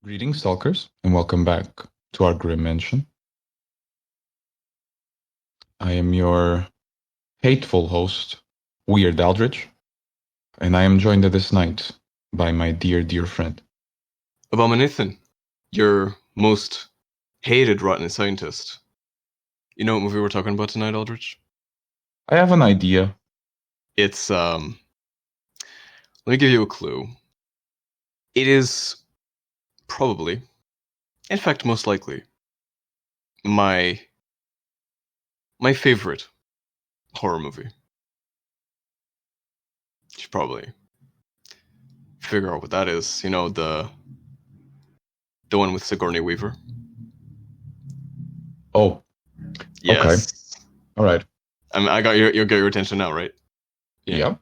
Greetings, Stalkers, and welcome back to our Grymm Mansion. I am your hateful host, Weird Aldrich, and I am joined this night by my dear, dear friend. Abominathan, your most hated rotten scientist. You know what movie we're talking about tonight, Aldrich? I have an idea. It's, let me give you a clue. It is probably, in fact, most likely, my favorite horror movie. You should probably figure out what that is. You know, the one with Sigourney Weaver. Oh, okay. Yes. All right. I got your attention now, right? Yeah.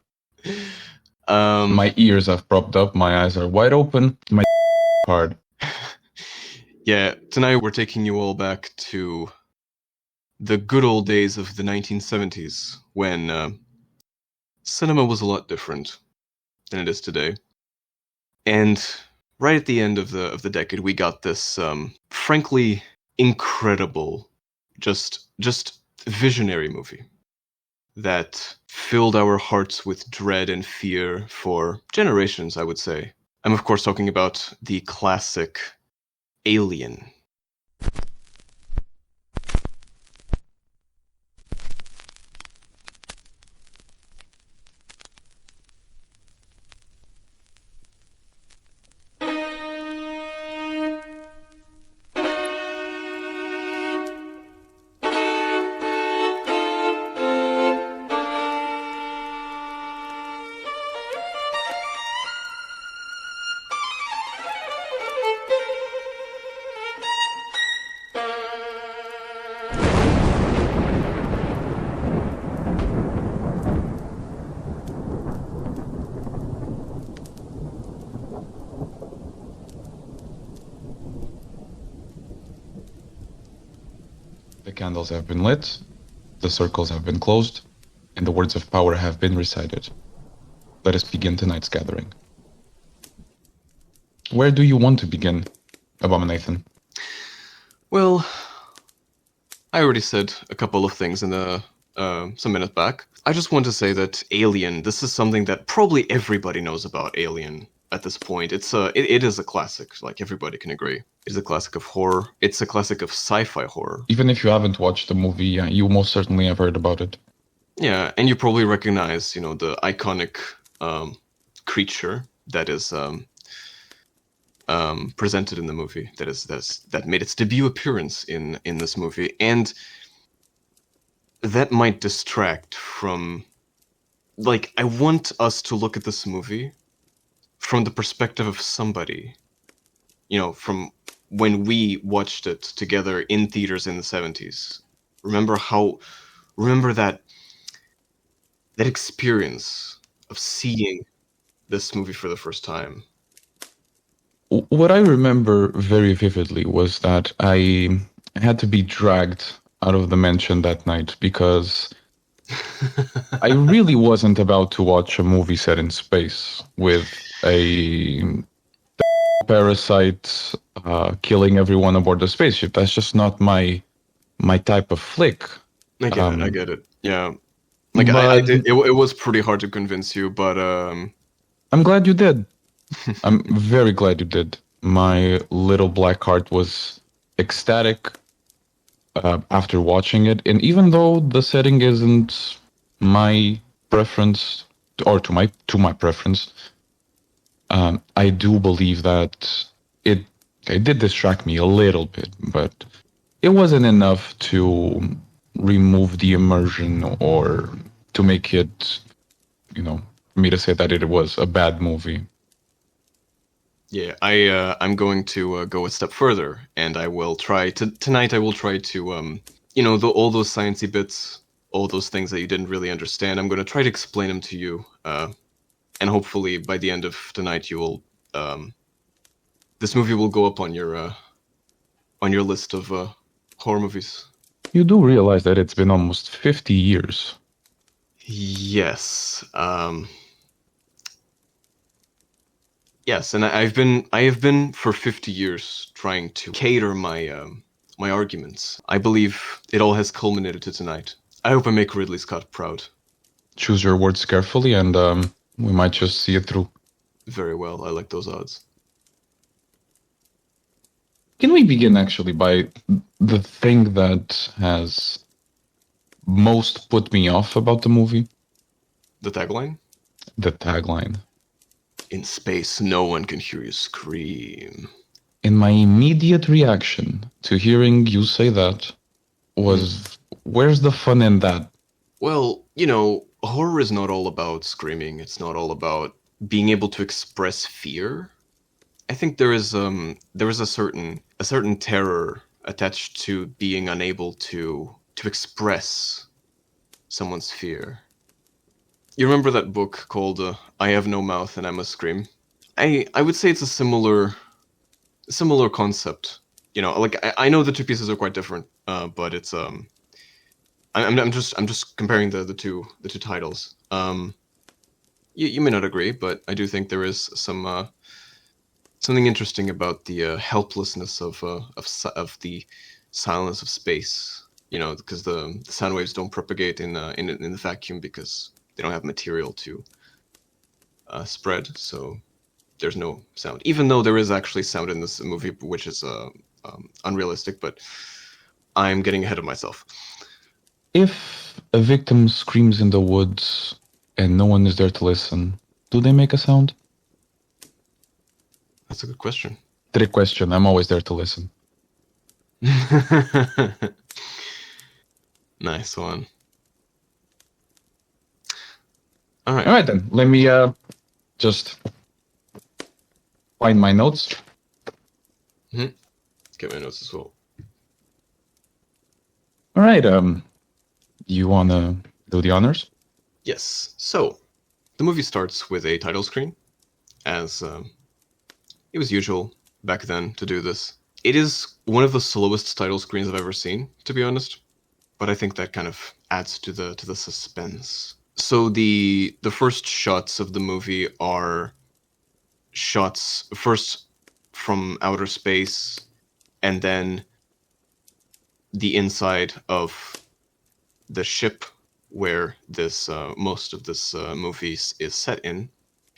Um, My ears have propped up, my eyes are wide open, my hard. Yeah, tonight we're taking you all back to the good old days of the 1970s when cinema was a lot different than it is today. And right at the end of the decade, we got this frankly incredible, just visionary movie that filled our hearts with dread and fear for generations, I would say. I'm of course talking about the classic Alien. The candles have been lit, the circles have been closed, and the words of power have been recited. Let us begin tonight's gathering. Where do you want to begin, Abominathan? Well, I already said a couple of things in the some minutes back. I just want to say that Alien, this is something that probably everybody knows about Alien at this point. It is a classic, like everybody can agree. It's a classic of horror. It's a classic of sci-fi horror. Even if you haven't watched the movie, you most certainly have heard about it. Yeah, and you probably recognize, you know, the iconic creature that is presented in the movie. That made its debut appearance in this movie, and that might distract from, like, I want us to look at this movie from the perspective of somebody, you know, from when we watched it together in theaters in the 70s. Remember that experience of seeing this movie for the first time. What I remember very vividly was that I had to be dragged out of the mansion that night because I really wasn't about to watch a movie set in space with a parasite killing everyone aboard the spaceship. That's just not my type of flick. I get it. Yeah. Like, I did, it was pretty hard to convince you, but I'm glad you did. I'm very glad you did. My little black heart was ecstatic after watching it, and even though the setting isn't my preference, or to my preference, I do believe that it did distract me a little bit, but it wasn't enough to remove the immersion or to make it, for me to say that it was a bad movie. yeah, I'm going to go a step further, and I will try to tonight. I will try to you know, all those sciencey bits, all those things that you didn't really understand. I'm going to try to explain them to you, and hopefully by the end of tonight, you will this movie will go up on your list of horror movies. You do realize that it's been almost 50 years. Yes. Yes, and I have been for 50 years trying to cater my arguments. I believe it all has culminated to tonight. I hope I make Ridley Scott proud. Choose your words carefully, and we might just see it through. Very well. I like those odds. Can we begin actually by the thing that has most put me off about the movie? The tagline? The tagline. In space, no one can hear you scream. In my immediate reaction to hearing you say that was, where's the fun in that? Well, horror is not all about screaming. It's not all about being able to express fear. I think there is a certain terror attached to being unable to express someone's fear. You remember that book called I Have No Mouth and I Must Scream? I would say it's a similar concept. Like I know the two pieces are quite different, but it's I'm just comparing the two titles. You may not agree, but I do think there is something interesting about the helplessness of the silence of space. Because the sound waves don't propagate in the vacuum because they don't have material to spread. So there's no sound, even though there is actually sound in this movie, which is unrealistic. But I'm getting ahead of myself. If a victim screams in the woods and no one is there to listen, do they make a sound? That's a good question. Trick question. I'm always there to listen. Nice one. All right then. Let me just find my notes. Get my notes as well. All right. You wanna do the honors? Yes. So the movie starts with a title screen, as it was usual back then to do this. It is one of the slowest title screens I've ever seen, to be honest, but I think that kind of adds to the suspense. So the first shots of the movie are shots first from outer space, and then the inside of the ship where this most of this movie is set in.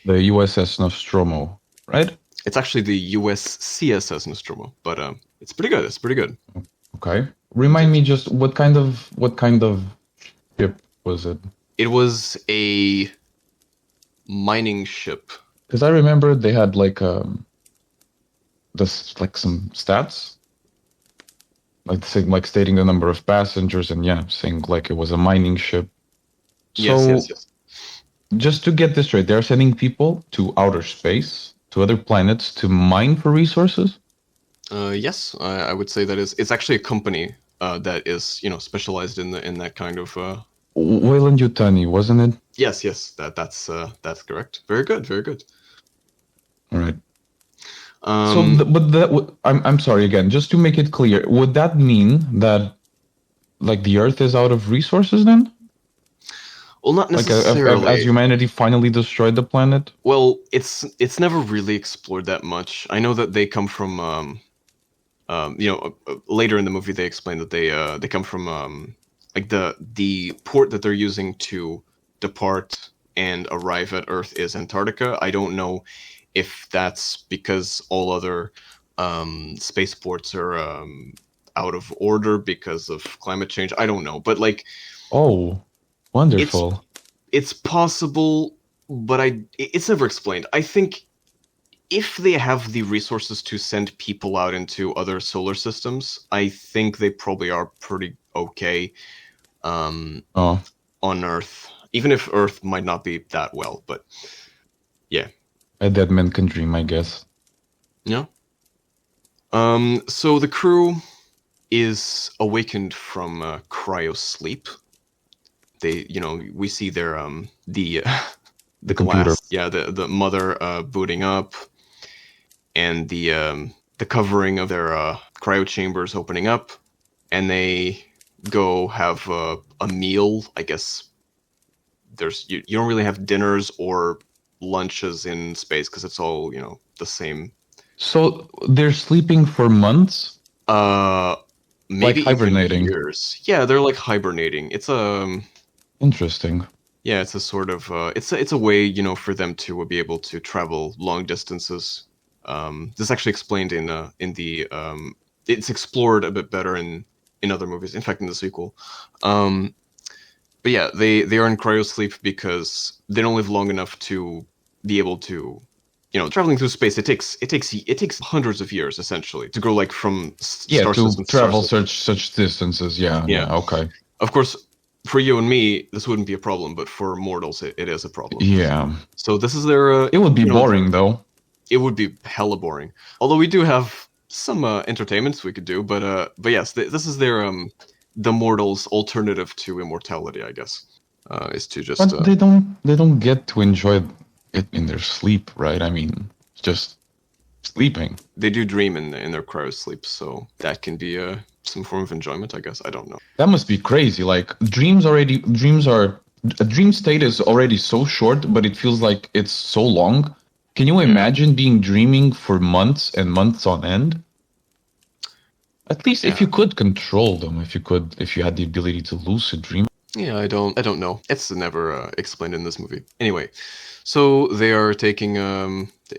The USS Nostromo, right? It's actually the USCSS Nostromo, but it's pretty good. It's pretty good. Okay. Remind me just what kind of ship was it? It was a mining ship. Because I remember they had like some stats, like stating the number of passengers, and saying like it was a mining ship. Yes. Just to get this straight, they're sending people to outer space, to other planets, to mine for resources? Yes, I would say that it's actually a company that is specialized in that kind of. Wayland Yutani, wasn't it? Yes, that's correct. Very good, very good. All right. I'm sorry again. Just to make it clear, would that mean that like the Earth is out of resources then? Well, not necessarily. As humanity finally destroyed the planet? Well, it's never really explored that much. I know that they come from, later in the movie they explain that they come from like the port that they're using to depart and arrive at Earth is Antarctica. I don't know if that's because all other spaceports are out of order because of climate change. I don't know, but like. Oh. Wonderful. It's possible, but it's never explained. I think if they have the resources to send people out into other solar systems, I think they probably are pretty okay on Earth. Even if Earth might not be that well, but yeah. A dead man can dream, I guess. Yeah. So the crew is awakened from cryo sleep. We see their the computer. glass, the mother booting up, and the covering of their cryo chambers opening up, and they go have a meal. I guess you don't really have dinners or lunches in space because it's all, the same. So they're sleeping for months, Uh, like maybe even hibernating. years. Yeah, they're like hibernating. It's Interesting. yeah, it's a sort of it's a way, for them to be able to travel long distances. This is actually explained in the it's explored a bit better in other movies. In fact, in the sequel. But yeah, they are in cryosleep because they don't live long enough to be able to, traveling through space. It takes hundreds of years essentially to go like from Yeah, star to system to star travel system. such distances. Yeah, Yeah, yeah, okay. of course, for you and me, this wouldn't be a problem, but for mortals, it is a problem. Yeah. So this is their, It would be their, boring though. it would be hella boring. Although we do have some entertainments we could do, but yes, this is their the mortals' alternative to immortality, I guess, is to just But they don't get to enjoy it in their sleep, right? I mean, just sleeping. they do dream in their cryosleep, so that can be some form of enjoyment, I guess. I don't know. That must be crazy. Like dreams are a dream state is already so short, but it feels like it's so long. Can you imagine being dreaming for months and months on end? At least if Yeah, you could control them, if you had the ability to lucid dream. yeah. I don't know. It's never explained in this movie. Anyway, so they are taking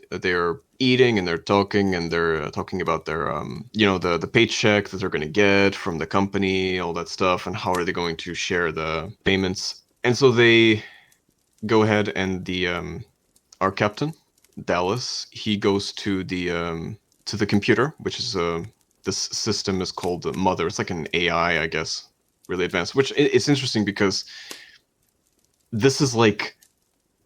they're eating and they're talking and they're talking about their the paycheck that they're going to get from the company, all that stuff, and how are they going to share the payments. And so they go ahead and the our captain Dallas, he goes to the computer, which is this system is called Mother. It's like an AI, I guess, really advanced. Which it's interesting because this is like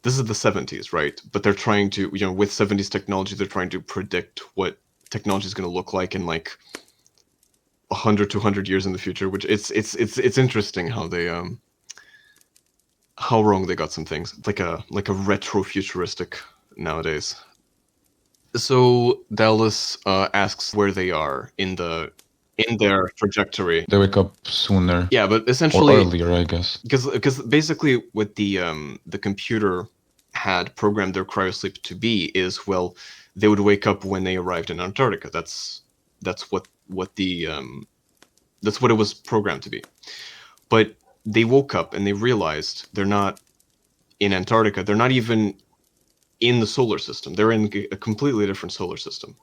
this is the 70s, right? But they're trying to, with 70s technology, they're trying to predict what technology is going to look like in like 100 to 100 years in the future. Which it's interesting how they how wrong they got some things. It's like a retro futuristic nowadays. So Dallas asks where they are in their trajectory. They wake up sooner Yeah, but or essentially, earlier, I guess. because basically what the computer had programmed their cryosleep to be is, well, they would wake up when they arrived in Antarctica. That's what it was programmed to be. But they woke up and they realized they're not in Antarctica. They're not even in the solar system. They're in a completely different solar system.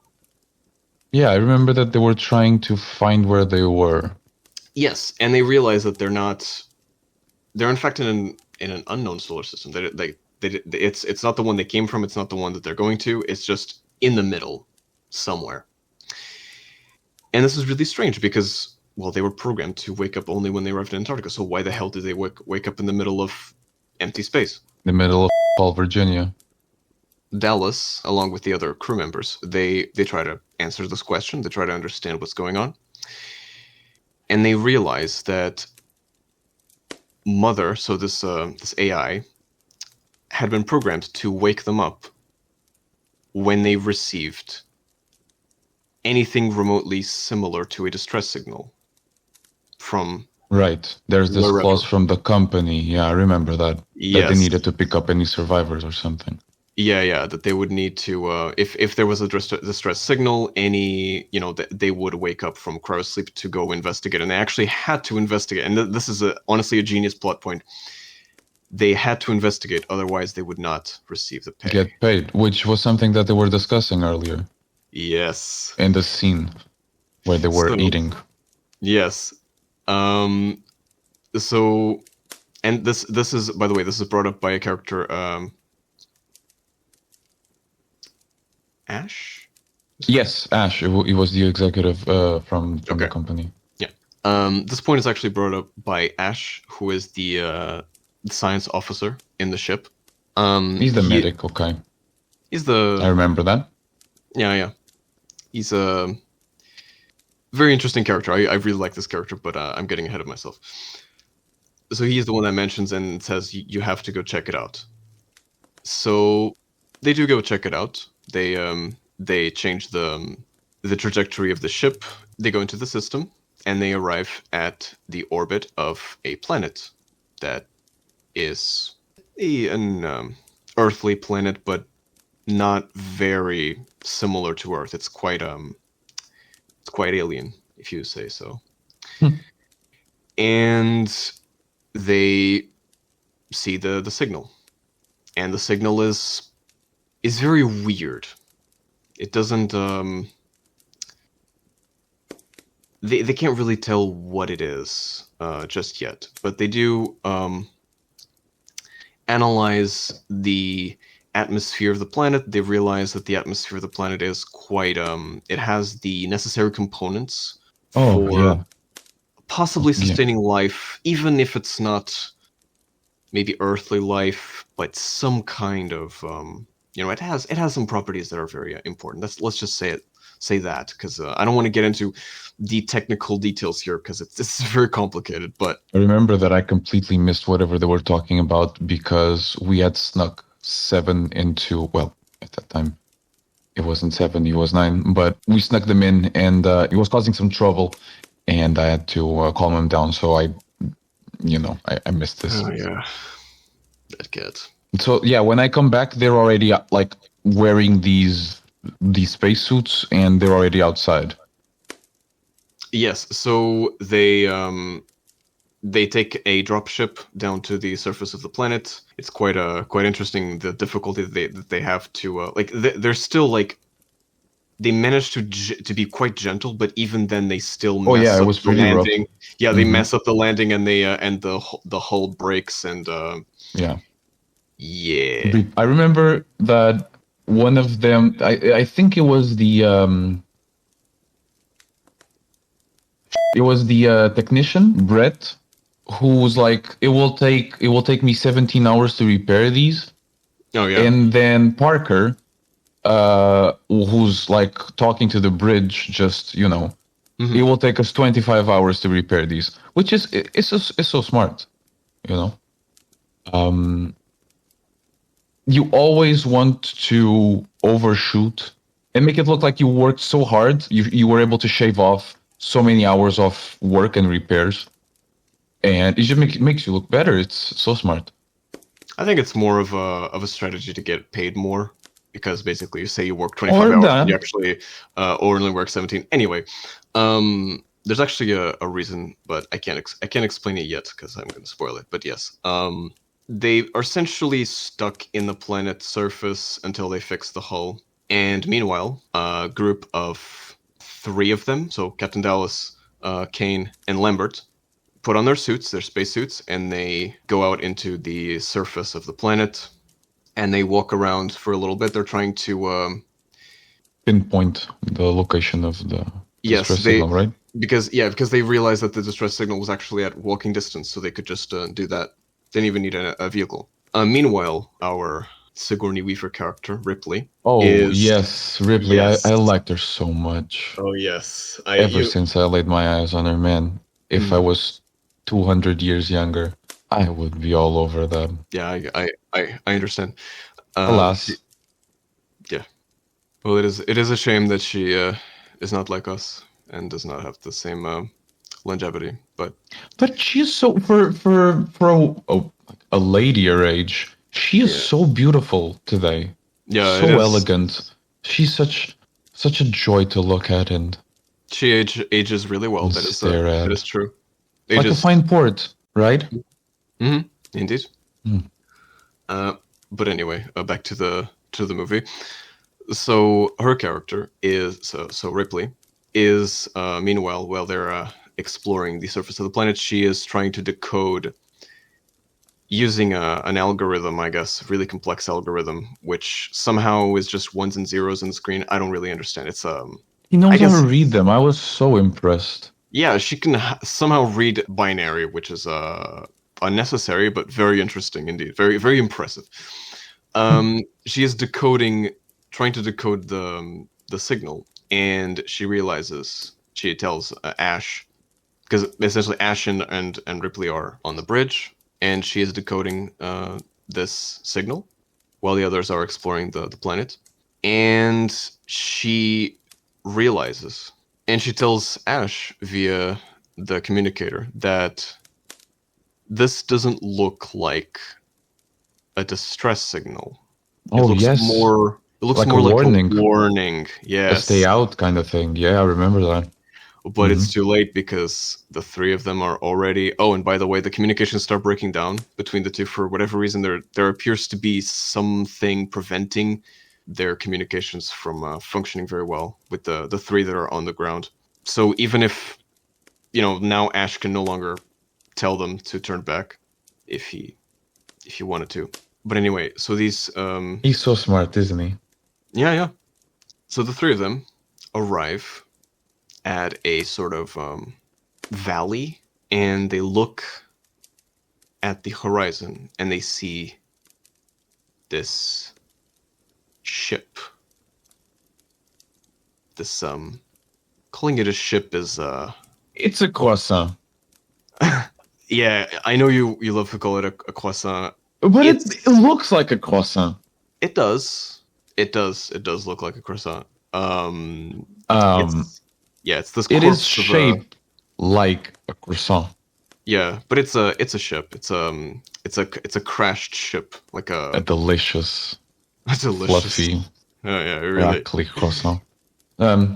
Yeah, I remember that they were trying to find where they were. Yes, and they realize that they're not. They're in fact in an unknown solar system. It's not the one they came from. It's not the one that they're going to. It's just in the middle, somewhere. And this is really strange because, well, they were programmed to wake up only when they arrived in Antarctica. So why the hell did they wake up in the middle of empty space? The middle of Paul, Virginia. Dallas, along with the other crew members, they try to answer this question. They try to understand what's going on, and they realize that Mother, so this AI, had been programmed to wake them up when they received anything remotely similar to a distress signal from Right. There's this wherever. clause from the company. Yeah, I remember that. That they Yes. needed to pick up any survivors or something. Yeah, that they would need to, if there was a distress signal, they would wake up from cryosleep to go investigate, and they actually had to investigate. And this is honestly a genius plot point. They had to investigate, otherwise they would not receive the pay. Get paid, which was something that they were discussing earlier Yes. in the scene where they were eating. Yes. So, and this is, by the way, this is brought up by a character, Ash? Yes, Ash. He was the executive from the Okay. company. Yeah. This point is actually brought up by Ash, who is the science officer in the ship. He's the medic, okay. He's the. I remember that. Yeah. He's a very interesting character. I really like this character, but I'm getting ahead of myself. So he's the one that mentions and says you have to go check it out. So they do go check it out. They change the trajectory of the ship. They go into the system and they arrive at the orbit of a planet that is a Earthly planet, but not very similar to Earth. It's quite alien, if you say so. Hmm. And they see the signal, and the signal is very weird. It doesn't they can't really tell what it is just yet, but they do analyze the atmosphere of the planet. They realize that the atmosphere of the planet is quite it has the necessary components Oh for yeah, possibly yeah. sustaining life, even if it's not maybe earthly life, but some kind of it has some properties that are very important. Let's just say that, because I don't want to get into the technical details here because it's very complicated. But I remember that I completely missed whatever they were talking about because we had snuck Seven into, well, at that time it wasn't Seven, he was Nine, but we snuck them in and it was causing some trouble and I had to calm him down. So I missed this. oh yeah, that cat. So yeah, when I come back, they're already like wearing these spacesuits and they're already outside. Yes, so they take a dropship down to the surface of the planet. It's quite interesting, the difficulty that they have to they're still like they manage to be quite gentle, but even then they still Oh yeah, mess it up was the pretty rough. landing. Yeah, they Hmm. mess up the landing, and they and the hull breaks, and Yeah. yeah. I remember that one of them, I think it was the technician, Brett, who was like, it will take me 17 hours to repair these. Oh yeah. And then Parker, who's like talking to the bridge, just, Hmm. it will take us 25 hours to repair these, which is, it's so smart, you know? Um, you always want to overshoot and make it look like you worked so hard. You were able to shave off so many hours of work and repairs, and it just makes you look better. It's so smart. I think it's more of a strategy to get paid more, because basically you say you work 25 Or hours and you that. actually only work 17. Anyway, there's actually a reason, but I can't explain it yet because I'm going to spoil it. But yes, they are essentially stuck in the planet's surface until they fix the hull. And meanwhile, a group of three of them, so Captain Dallas, Kane, and Lambert, put on their suits, their spacesuits, and they go out into the surface of the planet, and they walk around for a little bit. They're trying to Pinpoint the location of the yes, distress they signal, right? because they realized that the distress signal was actually at walking distance, so they could just do that. They didn't even need a vehicle. Meanwhile, our Sigourney Weaver character, Ripley, Oh is yes, Ripley. yes. I liked her so much. Oh yes, I Ever you. since I laid my eyes on her, man. If I Mm, was 200 years younger, I would be all over them. yeah, I understand. She, Alas. yeah. Well, it is a shame that she is not like us and does not have the same longevity. But But she's so for a lady her age, she is yeah, so beautiful today. yeah, it So is. elegant. She's such a joy to look at and She ages really well. stare That at. is true. Like a Ages. fine port, right? Hmm. Indeed. Hmm. Uh, but anyway, back to the movie. So her character is so Ripley is meanwhile, while they're exploring the surface of the planet, she is trying to decode using an algorithm, I guess, really complex algorithm, which somehow is just ones and zeros on the screen. I don't really understand. It's He I knows how to guess read them. I was so impressed. yeah, she can somehow read binary, which is unnecessary but very interesting indeed. Very impressive. She is trying to decode the signal, and she tells Ash, because essentially Ash and Ripley are on the bridge, and she is decoding this signal while the others are exploring the planet. And she realizes, and she tells Ash via the communicator that this doesn't look like a distress signal. It Oh looks yes, more. It looks like a more like a warning, warning. a stay Yes, out kind of thing. Yeah, I remember that. but Hmm. it's too late because the three of them are already. Oh, and by the way, the communications start breaking down between the two for whatever reason. There appears to be something preventing their communications from functioning very well with the three that are on the ground. So even if now Ash can no longer tell them to turn back if he wanted to. But anyway, so these He's so smart, isn't he? yeah. So the three of them arrive at a sort of valley, and they look at the horizon and they see this ship. This calling it a ship is It's a croissant, yeah, I know you love to call it a croissant. but it It's looks like a croissant. it does. It does look like a croissant. Um, It's this it is corpse of a shaped like a croissant. yeah, but it's a ship. It's a crashed ship, like A a delicious, a delicious. fluffy, Oh yeah, crackly croissant.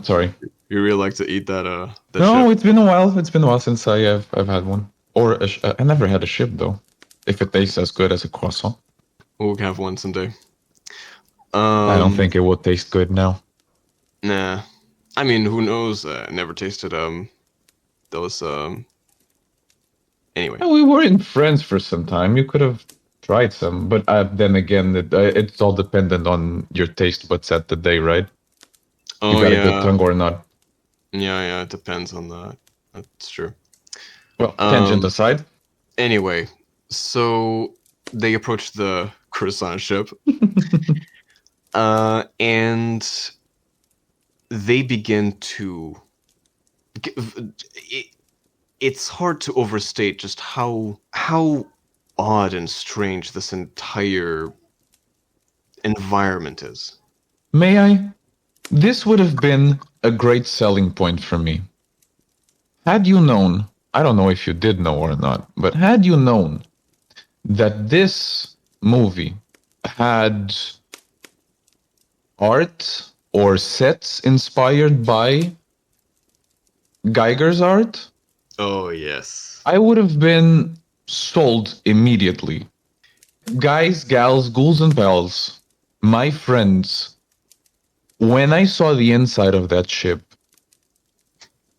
Sorry. you really like to eat that No, ship. it's been a while. It's been a while since I've had one. Or I never had a ship though. If it tastes as good as a croissant, We'll have one someday. I don't think it would taste good now. Nah. I mean, who knows? Never tasted those anyway. We were in France for some time. You could have tried some, but then again, it's all dependent on your taste buds at the day, right? You Oh got a good yeah. tongue or not. Yeah, it depends on that. That's true. Well, tangent Um aside. anyway, so they approach the croissant ship, and they begin to it, it's hard to overstate just how odd and strange this entire environment is. May I? This would have been a great selling point for me. Had you known, I don't know if you did know or not, but had you known that this movie had art or sets inspired by Geiger's art, Oh yes. I would have been sold immediately. Guys, gals, ghouls, and pals, my friends, when I saw the inside of that ship,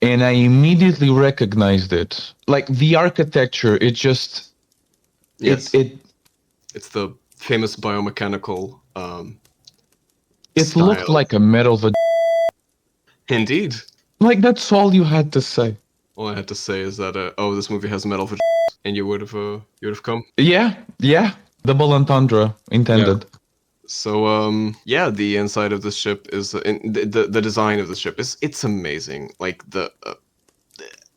and I immediately recognized it, like the architecture, it just, Yes. it It's the famous biomechanical it looked style. like a metal Indeed. like that's all you had to say. All I had to say is that this movie has metal and you would have come. Yeah, double entendre intended. So yeah, the inside of the ship is the design of the ship it's amazing. Like the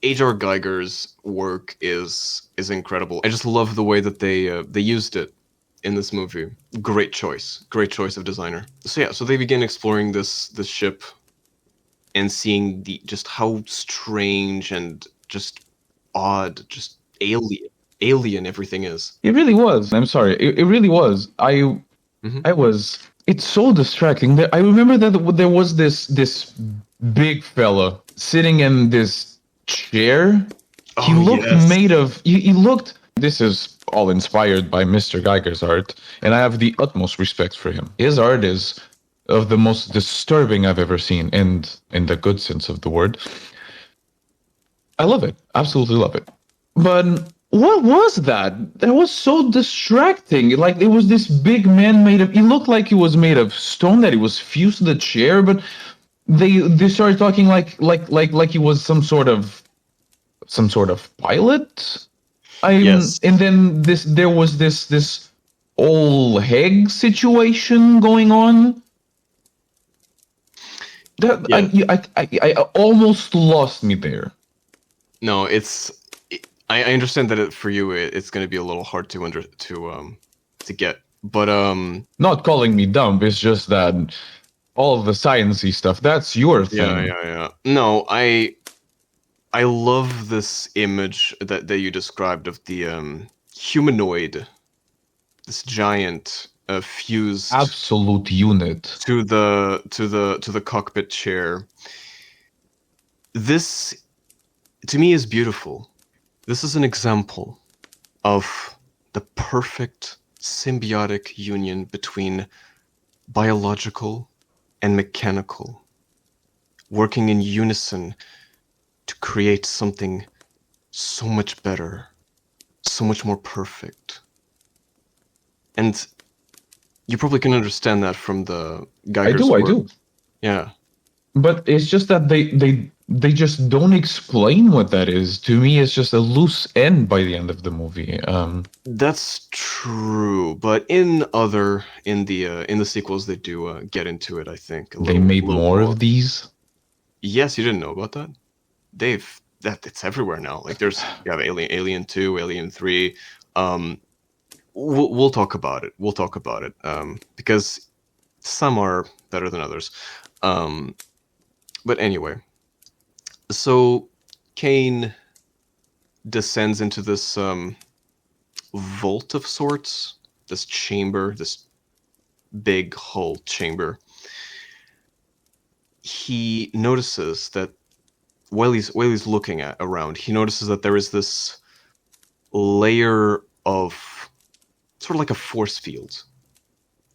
H.R. Geiger's work is incredible. I just love the way that they used it in this movie. Great choice of designer. So yeah, so they begin exploring this ship and seeing the just how strange and just odd, just alien everything is. It really was. I'm sorry. It really was. Mhm. I was. It's so distracting. I remember that there was this big fella sitting in this chair. He Oh looked yes. made of. He looked. This is all inspired by Mr. Geiger's art, and I have the utmost respect for him. His art is of the most disturbing I've ever seen, and in the good sense of the word. I love it. Absolutely love it. But what was that? That was so distracting. Like it was this big man made of. He looked like he was made of stone. That he was fused to the chair. But they started talking like he was some sort of pilot. Yes. And then there was this whole Heg situation going on. That Yeah. I almost lost me there. No, I understand that for you it's going to be a little hard to get. But Not calling me dumb. It's just that all of the sciencey stuff. That's your thing. yeah. No, I love this image that you described of the humanoid, this giant fused Absolute unit. to the cockpit chair. This, to me, is beautiful. This is an example of the perfect symbiotic union between biological and mechanical, working in unison to create something so much better, so much more perfect. And you probably can understand that from the Geiger's I work. do. Yeah. But it's just that they just don't explain what that is. To me, it's just a loose end by the end of the movie. That's true, but in the sequels they do get into it. I think They made little more of these. Yes, you didn't know about that. It's everywhere now. Like you have Alien 2, Alien 3. We'll talk about it. We'll talk about it. Because some are better than others. But anyway, so Kane descends into this vault of sorts, this chamber, this big hull chamber. He notices that while he's looking around, he notices that there is this layer of sort of like a force field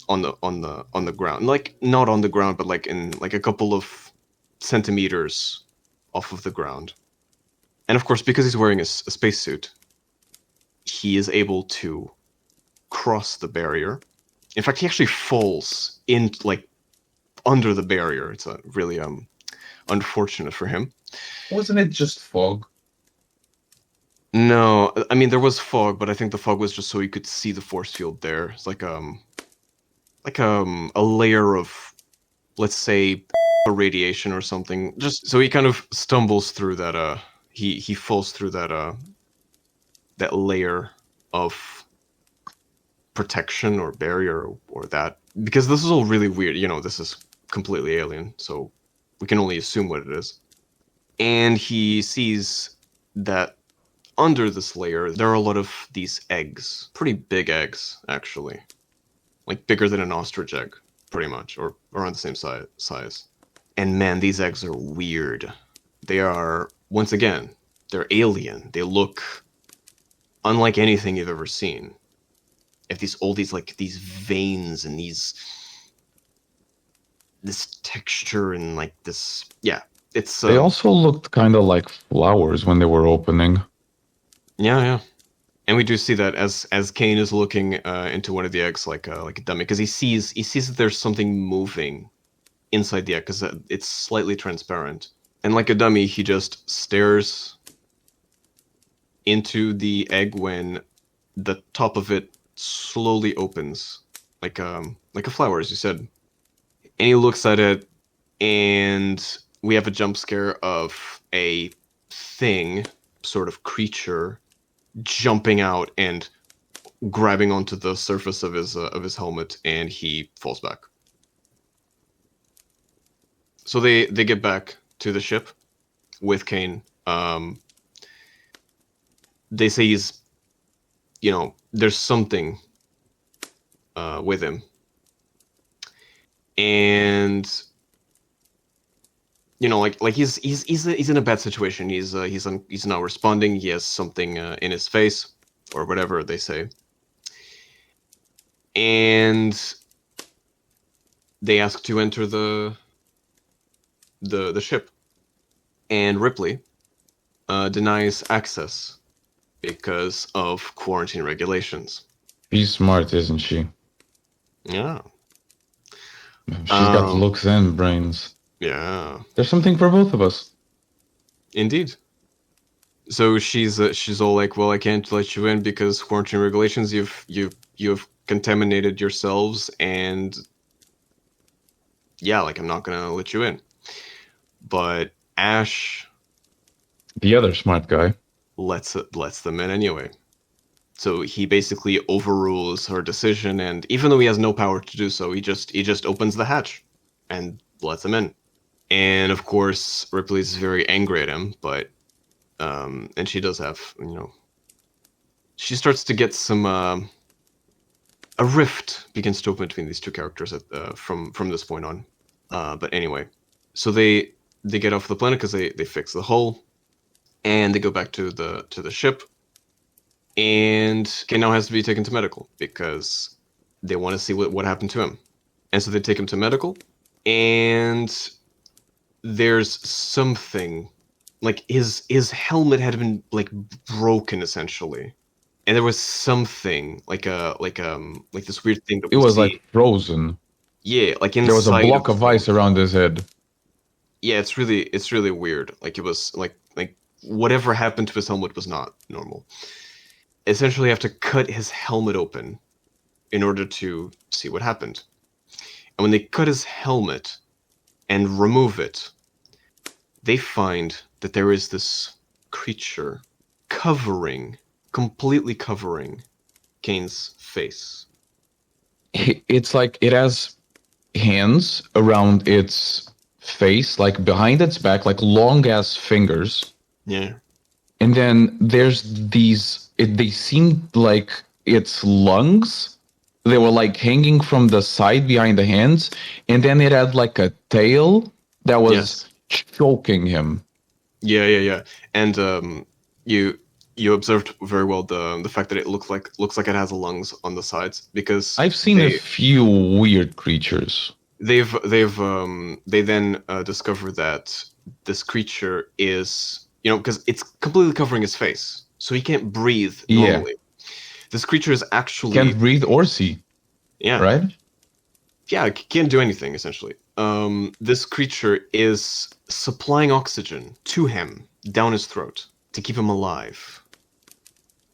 on the ground, like not on the ground, but like in like a couple of centimeters off of the ground. And of course, because he's wearing a spacesuit, he is able to cross the barrier. In fact, he actually falls in like under the barrier. It's a really unfortunate for him. Wasn't it just fog? No, I mean there was fog, but I think the fog was just so you could see the force field there. It's like a layer of, let's say, radiation or something. Just so he kind of stumbles through that. He falls through that layer of protection or barrier or that, because this is all really weird. This is completely alien, so we can only assume what it is. And he sees that under this layer, there are a lot of these eggs. Pretty big eggs, actually. Like bigger than an ostrich egg, pretty much, or around the same size. And man, these eggs are weird. They are, once again, they're alien. They look unlike anything you've ever seen. If all these veins and this texture and like this, yeah, it's. They also looked kind of like flowers when they were opening. Yeah. And we do see that as Kane is looking into one of the eggs like a dummy, because he sees that there's something moving inside the egg, because it's slightly transparent. And like a dummy, he just stares into the egg when the top of it slowly opens, like a flower, as you said. And he looks at it, and we have a jump scare of a thing, sort of creature, jumping out and grabbing onto the surface of his helmet, and he falls back. So they get back to the ship with Kane. They say he's, there's something with him, and like he's in a bad situation. He's not responding. He has something in his face, or whatever they say. And they ask to enter the ship, and Ripley denies access because of quarantine regulations. She's smart, isn't she? Yeah. She's got looks and brains. Yeah. There's something for both of us. Indeed. So she's all like, well, I can't let you in because quarantine regulations. You've contaminated yourselves, and yeah, like I'm not gonna let you in. But Ash, the other smart guy, lets them in anyway. So he basically overrules her decision, and even though he has no power to do so, he just opens the hatch and lets them in. And of course, Ripley's very angry at him, but and she does have, she starts to get some a rift begins to open between these two characters from this point on. But anyway, so they get off the planet because they fix the hull, and they go back to the ship. And Kane now has to be taken to medical because they want to see what happened to him. And so they take him to medical, and there's something like his helmet had been like broken essentially, and there was something like this weird thing that It we was see. like frozen. Yeah, like inside There was a block of ice around his head. Yeah, it's really weird. Like it was like whatever happened to his helmet was not normal. Essentially, have to cut his helmet open in order to see what happened. And when they cut his helmet and remove it, they find that there is this creature completely covering Kane's face. It's like it has hands around its face, like behind its back, like long ass fingers. Yeah. And then there's these, they seemed like its lungs. They were like hanging from the side behind the hands. And then it had like a tail that was choking him. Yeah. And you observed very well the fact that it looks like it has lungs on the sides, because I've seen a few weird creatures. They then discover that this creature is, because it's completely covering his face, so he can't breathe normally. Yeah. This creature is actually can't breathe or see. Yeah. Right? Yeah, can't do anything essentially. This creature is supplying oxygen to him down his throat to keep him alive.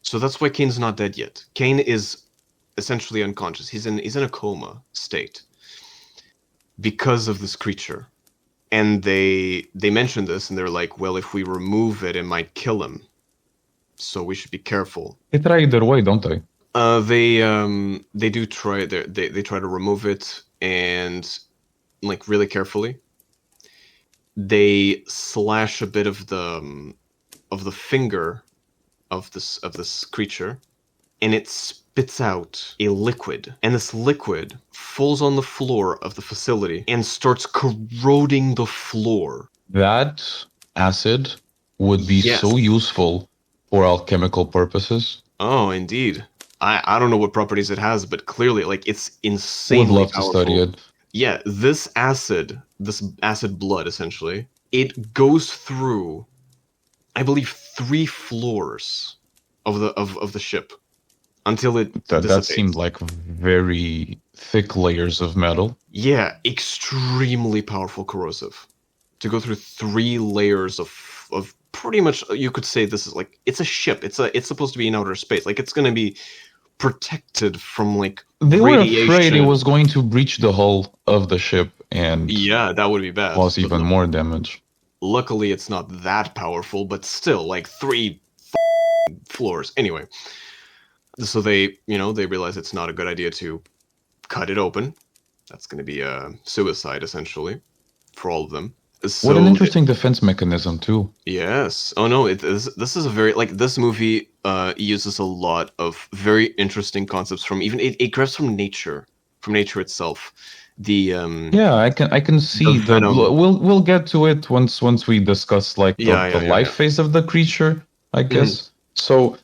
So that's why Kane's not dead yet. Kane is essentially unconscious. He's in a coma state because of this creature. And they mention this, and they're like, well, if we remove it, it might kill him. So we should be careful. They try either way, don't they? They do try. They try to remove it, and like really carefully. They slash a bit of the finger of this creature, and it spits out a liquid, and this liquid falls on the floor of the facility and starts corroding the floor. That acid would be so useful for alchemical purposes. Oh, indeed. I don't know what properties it has, but clearly, like, it's insanely Would love powerful. to study it. Yeah, this acid blood, essentially, it goes through, I believe, 3 floors of the ship until it dissipates. That seemed like very thick layers of metal. Yeah, extremely powerful corrosive. To go through 3 layers of pretty much, you could say this is like, it's a ship. It's supposed to be in outer space. Like, it's going to be protected from like they radiation. were afraid it was going to breach the hull of the ship and that would be bad. Cause even more damage. Luckily, it's not that powerful, but still, like 3 floors. Anyway, so they realize it's not a good idea to cut it open. That's going to be a suicide essentially for all of them. So what an interesting defense mechanism too. Yes. Oh no, this is a very, like, this movie uses a lot of very interesting concepts from even it grabs from nature itself. The I can see that. We'll get to it once we discuss like the life phase of the creature, I guess. So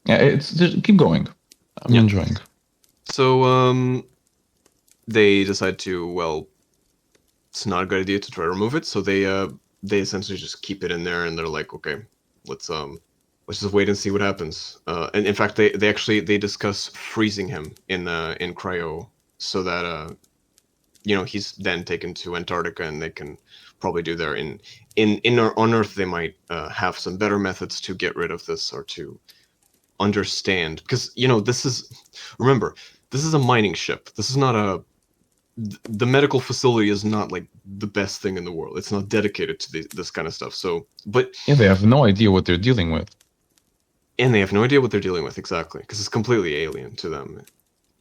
it's just keep going. I'm enjoying. So they decide to, it's not a good idea to try to remove it, so they essentially just keep it in there, and they're like, okay, let's just wait and see what happens. And in fact, they discuss freezing him in cryo, so that he's then taken to Antarctica, and they can probably do there on Earth. They might have some better methods to get rid of this, or to understand, because this is a mining ship. This is not the medical facility is not like the best thing in the world. It's not dedicated to this kind of stuff. So, but they have no idea what they're dealing with. And they have no idea what they're dealing with, exactly, because it's completely alien to them.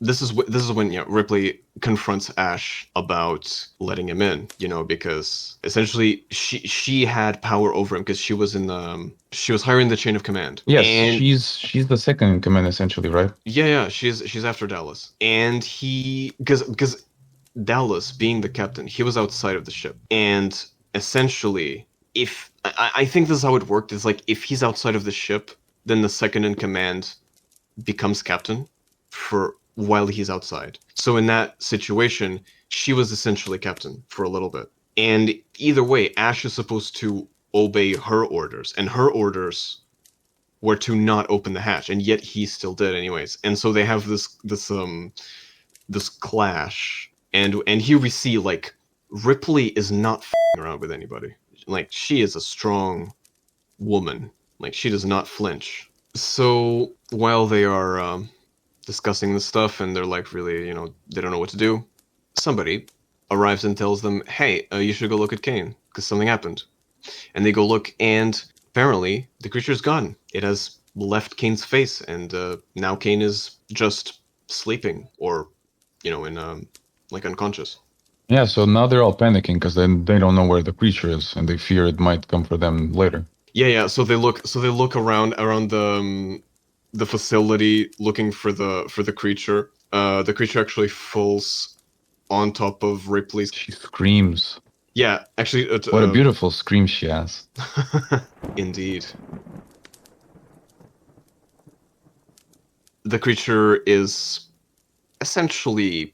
this is when Ripley confronts Ash about letting him in, because essentially she had power over him because she was higher in the chain of command. Yes, And she's the second in command essentially, right? yeah, she's after Dallas. And he because Dallas being the captain, he was outside of the ship. And essentially, if I think this is how it worked, is like if he's outside of the ship, then the second in command becomes captain for while he's outside. So in that situation, she was essentially captain for a little bit. And either way, Ash is supposed to obey her orders, and her orders were to not open the hatch, and yet he still did anyways. And so they have this clash, and here we see like Ripley is not f***ing around with anybody. Like she is a strong woman. Like she does not flinch. So while they are discussing this stuff and they're like really, they don't know what to do, somebody arrives and tells them, hey, you should go look at Kane because something happened. And they go look, and apparently the creature's gone. It has left Kane's face, and now Kane is just sleeping or, in like unconscious. Yeah, so now they're all panicking because then they don't know where the creature is and they fear it might come for them later. Yeah. So they look around the facility looking for the creature. The creature actually falls on top of Ripley's. She screams. Yeah, actually. What a beautiful scream she has. Indeed. The creature is essentially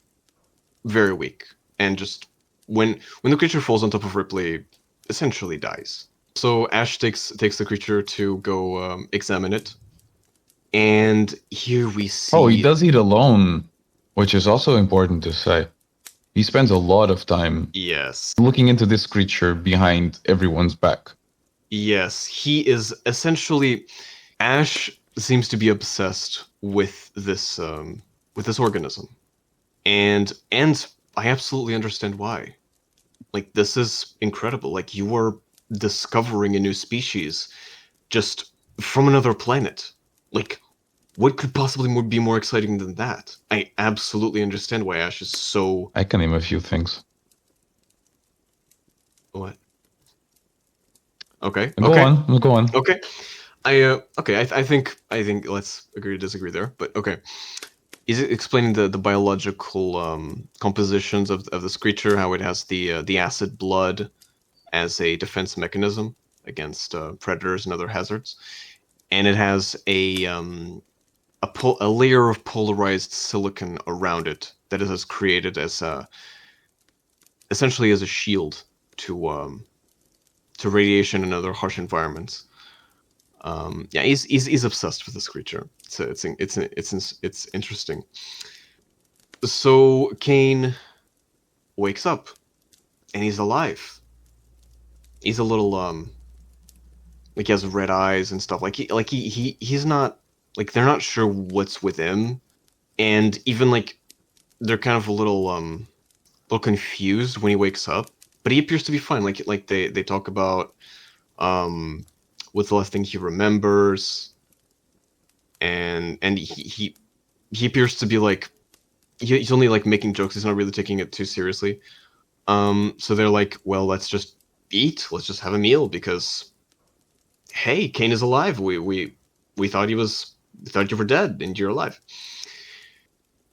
very weak, and just when the creature falls on top of Ripley, essentially dies. So Ash takes the creature to go examine it, and here we see. Oh, he does eat alone, which is also important to say. He spends a lot of time looking into this creature behind everyone's back. Yes, he is essentially. Ash seems to be obsessed with this organism, and I absolutely understand why. Like this is incredible. Like you are discovering a new species just from another planet. Like what could possibly be more exciting than that? I absolutely understand why Ash is so. I can name a few things. What? Okay. Go on. Okay. I think let's agree to disagree there. But okay. Is it explaining the biological compositions of this creature? How it has the acid blood as a defense mechanism against predators and other hazards, and it has a layer of polarized silicon around it that it has created as essentially as a shield to radiation and other harsh environments. Yeah, he's obsessed with this creature. So it's interesting. So Kane wakes up, and he's alive. He's a little like he has red eyes and stuff. He's not like they're not sure what's with him, and even like they're kind of a little confused when he wakes up. But he appears to be fine. Like they talk about what's the last thing he remembers, and he appears to be like he's only like making jokes. He's not really taking it too seriously. So they're like, well, let's just eat. Let's just have a meal because, hey, Kane is alive. We thought we thought you were dead and you're alive.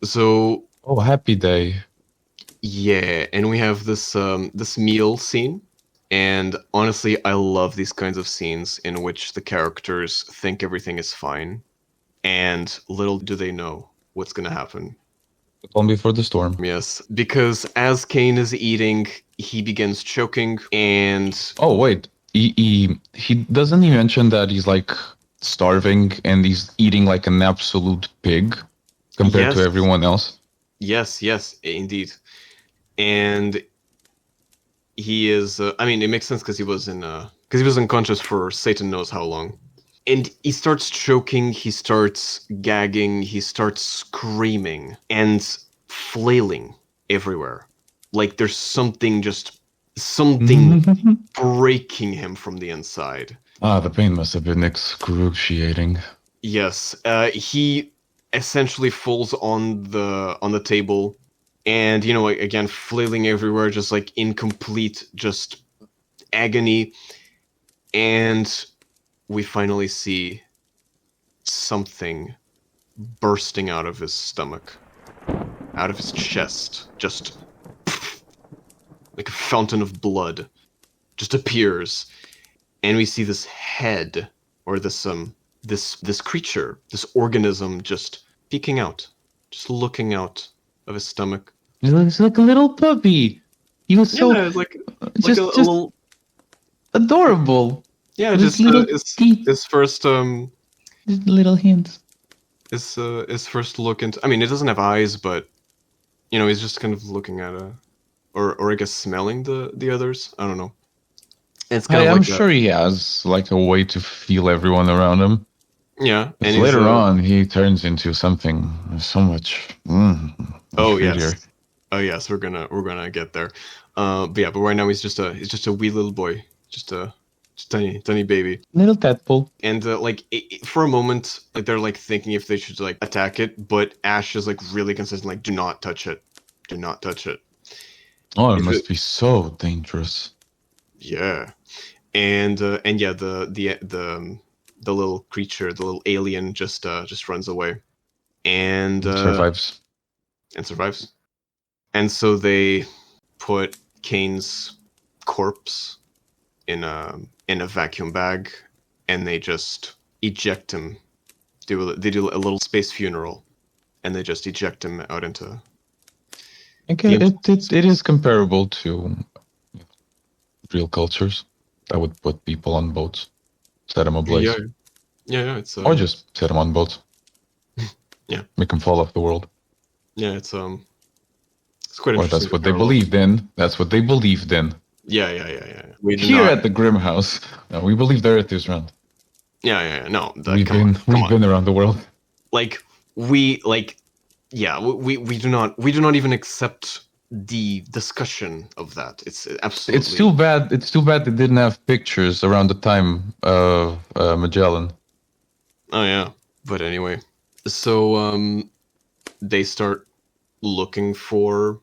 So oh, happy day. Yeah, and we have this this meal scene. And honestly, I love these kinds of scenes in which the characters think everything is fine, and little do they know what's going to happen. Calm before the storm. Yes, because as Kane is eating, he begins choking, and oh wait, he doesn't he mention that he's like starving and he's eating like an absolute pig compared to everyone else? Yes, indeed, and. He is. I mean, it makes sense because he was unconscious for Satan knows how long, and he starts choking. He starts gagging. He starts screaming and flailing everywhere, like there's something breaking him from the inside. Ah, the pain must have been excruciating. Yes, he essentially falls on the table, and like, again, flailing everywhere, just like in complete just agony. And we finally see something bursting out of his stomach, out of his chest, just like a fountain of blood just appears, and we see this head, or this creature, this organism, just peeking out, just looking out of his stomach. He looks like a little puppy. He was so Yeah, like just a little, adorable. yeah, With just little teeth, his first just little hands. his first look into. I mean, it doesn't have eyes, but he's just kind of looking at or I guess smelling the others. I don't know. It's kind of I'm like sure he has like a way to feel everyone around him. yeah, and Later on, he turns into something so much. Oh prettier. yes, oh yes, we're gonna get there. But right now he's just a wee little boy, just a tiny baby. Little tadpole. And like for a moment, like they're like thinking if they should like attack it, but Ash is like really consistent, like, do not touch it, do not touch it. Oh, it must be so dangerous. Yeah, and yeah, the little creature, the little alien, just runs away, and Survives. and survives. And so they put Kane's corpse in a vacuum bag, and they just eject him. They do a little space funeral, and they just eject him out into. Okay, it is comparable to real cultures that would put people on boats, set them ablaze. Yeah, it's or just set them on boats. Yeah, make them fall off the world. Yeah, it's quite interesting. Or that's what they believed in. That's what they believed in. Yeah. Here at the Grymm house, no, we believe the Earth is round. Yeah. No, we've been around the world. We do not even accept the discussion of that. It's absolutely. It's too bad. It's too bad they didn't have pictures around the time of Magellan. Oh yeah, but anyway, so they start looking for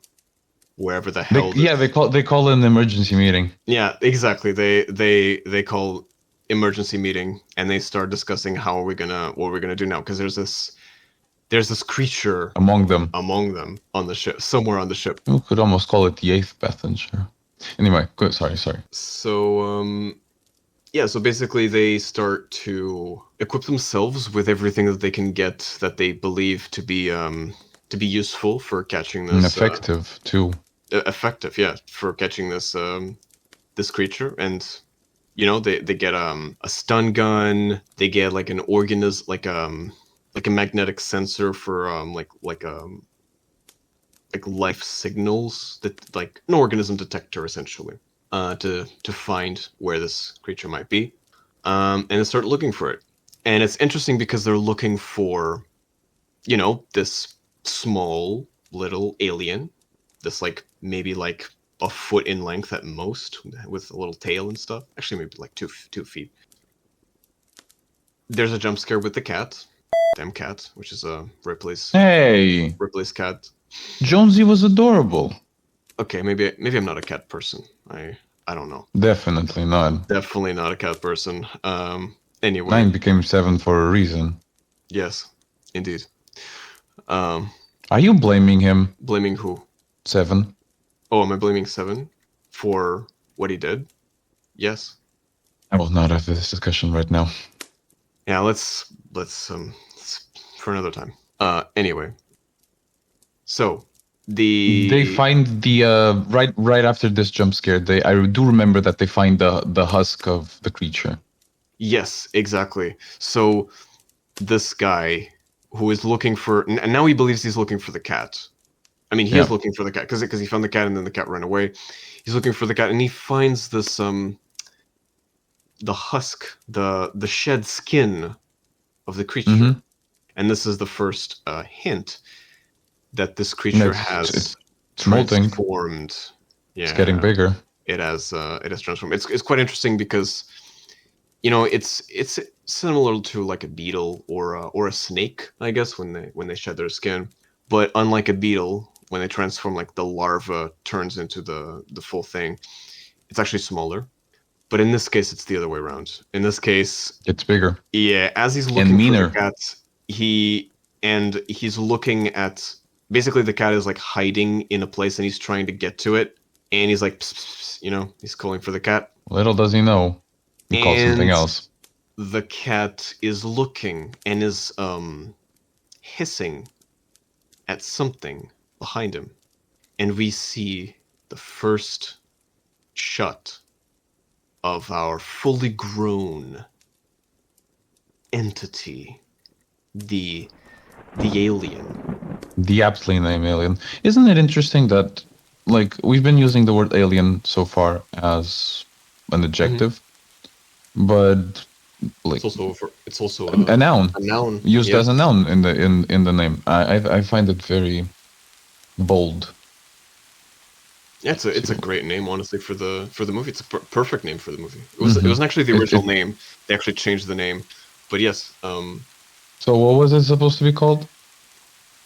wherever the hell. They call an emergency meeting. Yeah, exactly. They call emergency meeting, and they start discussing what we're gonna do now, because there's this creature among them on the ship, somewhere on the ship. You could almost call it the eighth passenger. Anyway, good. Sorry. So so basically they start to equip themselves with everything that they can get that they believe to be useful for catching this. And effective too. Effective, yeah, for catching this this creature. And they get a stun gun. They get like an organism, like a magnetic sensor for like life signals, that like an organism detector essentially, to find where this creature might be, and they start looking for it. And it's interesting because they're looking for this small little alien, this like maybe like a foot in length at most, with a little tail and stuff. Actually, maybe like 2 feet. There's a jump scare with the cat. Damn cat, which is Ripley's cat. Jonesy was adorable. Okay, maybe I'm not a cat person. I don't know. Definitely not. Definitely not a cat person. Anyway. 9 became 7 for a reason. Yes, indeed. Are you blaming him? Blaming who? 7. Oh, am I blaming 7 for what he did? Yes. I will not have this discussion right now. Yeah, let's for another time. Anyway. So they find the right after this jump scare. I do remember that they find the husk of the creature. Yes, exactly. So this guy who is looking for, and now he believes he's looking for the cat. I mean, he is looking for the cat because he found the cat and then the cat ran away. He's looking for the cat, and he finds this the husk, the shed skin of the creature. Mm-hmm. And this is the first hint that this creature has transformed. Yeah, it's getting bigger. It has transformed. It's quite interesting because, it's similar to like a beetle or a snake, I guess, when they shed their skin. But unlike a beetle, when they transform, like the larva turns into the full thing, it's actually smaller. But in this case, it's the other way around. In this case, It's bigger yeah, as he's and looking for the meaner. cat, he's looking at, basically the cat is like hiding in a place and he's trying to get to it, and he's like, pss, pss, pss, he's calling for the cat, Little does he know, he calls something and else. the cat is looking and is hissing at something behind him, and we see the first shot of our fully grown entity, the alien. The aptly named alien. Isn't it interesting that, like, we've been using the word alien so far as an Mhm. adjective, but like It's also a noun, a noun. used as a Yes. noun in the name. I find it very bold. Yeah, it's a To, great name, honestly, for the movie. It's a perfect name for the movie. It Mhm. wasn't actually the it, original it. name. They actually changed the name, but yes, So what was it supposed to be called?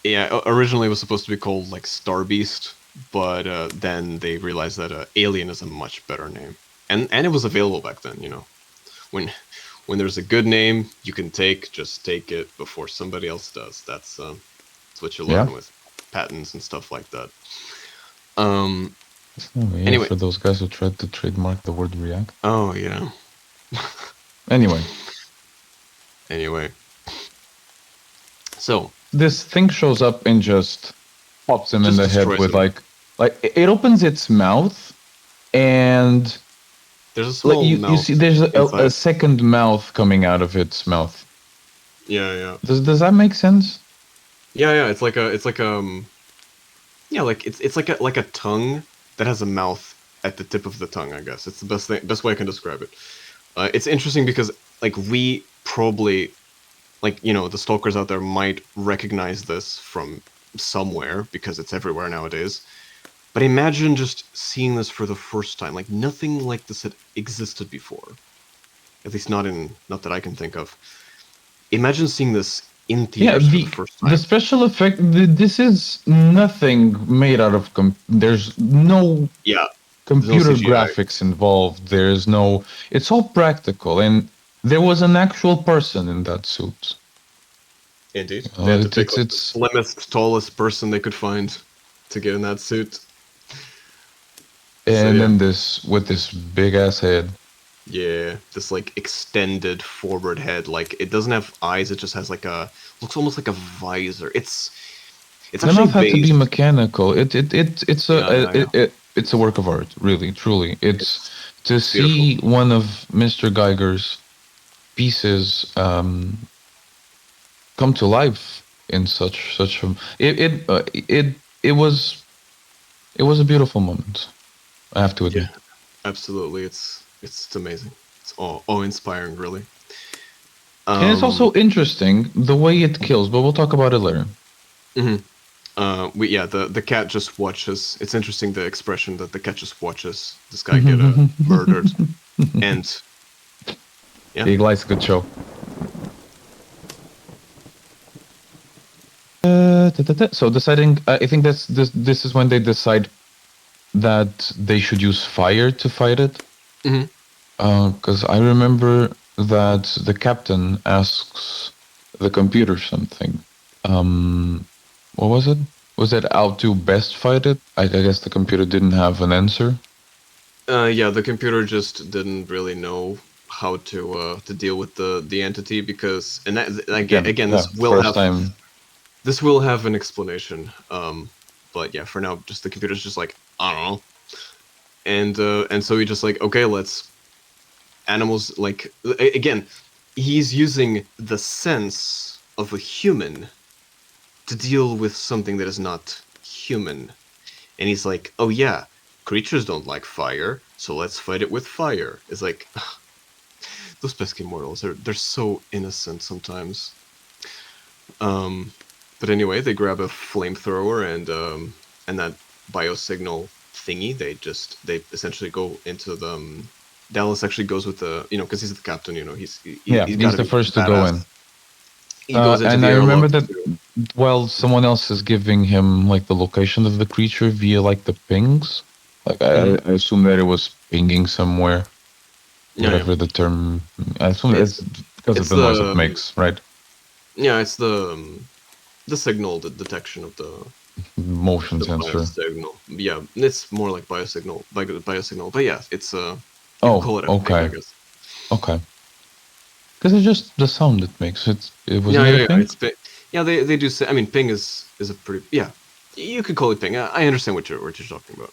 yeah. Originally, it was supposed to be called like Star Beast, but then they realized that Alien is a much better name, and it was available back then. When when there's a good name you can take, just take it before somebody else does. That's what you Yeah. learn with patents and stuff like that. Um. Oh, yeah, Anyway. for those guys who tried to trademark the word React. Oh yeah. Anyway, Anyway. So this thing shows up and just pops him in just the head destroys with him. like it opens its mouth and There's a like small you mouth see there's a inside. second mouth coming out of its mouth. Yeah, yeah, Does that make sense? yeah, yeah. It's like yeah, like it's like a tongue that has a mouth at the tip of the tongue. I guess it's the best way I can describe it. It's interesting because like we probably, like, the stalkers out there might recognize this from somewhere because it's everywhere nowadays. But imagine just seeing this for the first time. Like nothing like this had existed before. At least not that I can think of. Imagine seeing this in Yeah, theaters for the first the time. special effect. This is nothing made out of. There's no Yeah, there's no computer CGI. graphics involved. There's no. It's all practical, and there was an actual person in that suit. Indeed. They had to pick like the It's slimmest, tallest person they could find to get in that suit. So and yeah. then this with this big ass head. Yeah, this like extended forward head. Like it doesn't have eyes, it just has like looks almost like a visor. It's The actually mouth had to be based. mechanical. Yeah, yeah, yeah. It's a work of art, really, truly. It's to It's beautiful. see one of Mr. Geiger's pieces come to life in such a it was a beautiful moment. I have to Yeah, admit, absolutely. It's amazing. It's awe inspiring, really. and it's Um, also interesting the way it kills. But we'll talk about it later. mhm. The cat just watches. It's interesting the expression that the cat just watches this guy get murdered, and yeah. He likes a good show. So deciding, I think this is when they decide that they should use fire to fight it. Mhm. Because I remember that the captain asks the computer something. What was it? Was it how to best fight it? I guess the computer didn't have an answer. Yeah, the computer just didn't really know how to deal with the entity, because, and that Again, again, yeah, first time. this will have an explanation. But yeah, for now, just the computer's just like, I don't know, and so he just like, okay, let's animals, like, again, he's using the sense of a human to deal with something that is not human. And he's like, oh yeah, creatures don't like fire, so let's fight it with fire. It's like, those pesky mortals, they're so innocent sometimes. Um, but anyway, they grab a flamethrower and that biosignal thingy. They essentially go into them. Dallas actually goes with the, because he's the captain. Yeah, He's got he's to the be first to go in. badass. He goes into And the I remember airlock that too. while someone else is giving him like the location of the creature via like the pings. Like Mhm. I assume that it was pinging somewhere, Yeah, yeah. whatever the term. I assume It's it's because of it's the noise it the makes, right? yeah, it's the signal, the detection of Motion the sensor. biosignal. Yeah, it's more like biosignal. But yeah, it's you could Oh, call it a ping, I okay, guess. okay. Because it's just the sound it makes. It Yeah, wasn't it yeah, a yeah. ping? Yeah, they do say. I mean, ping is a pretty, yeah. You could call it ping. I understand what you're talking about.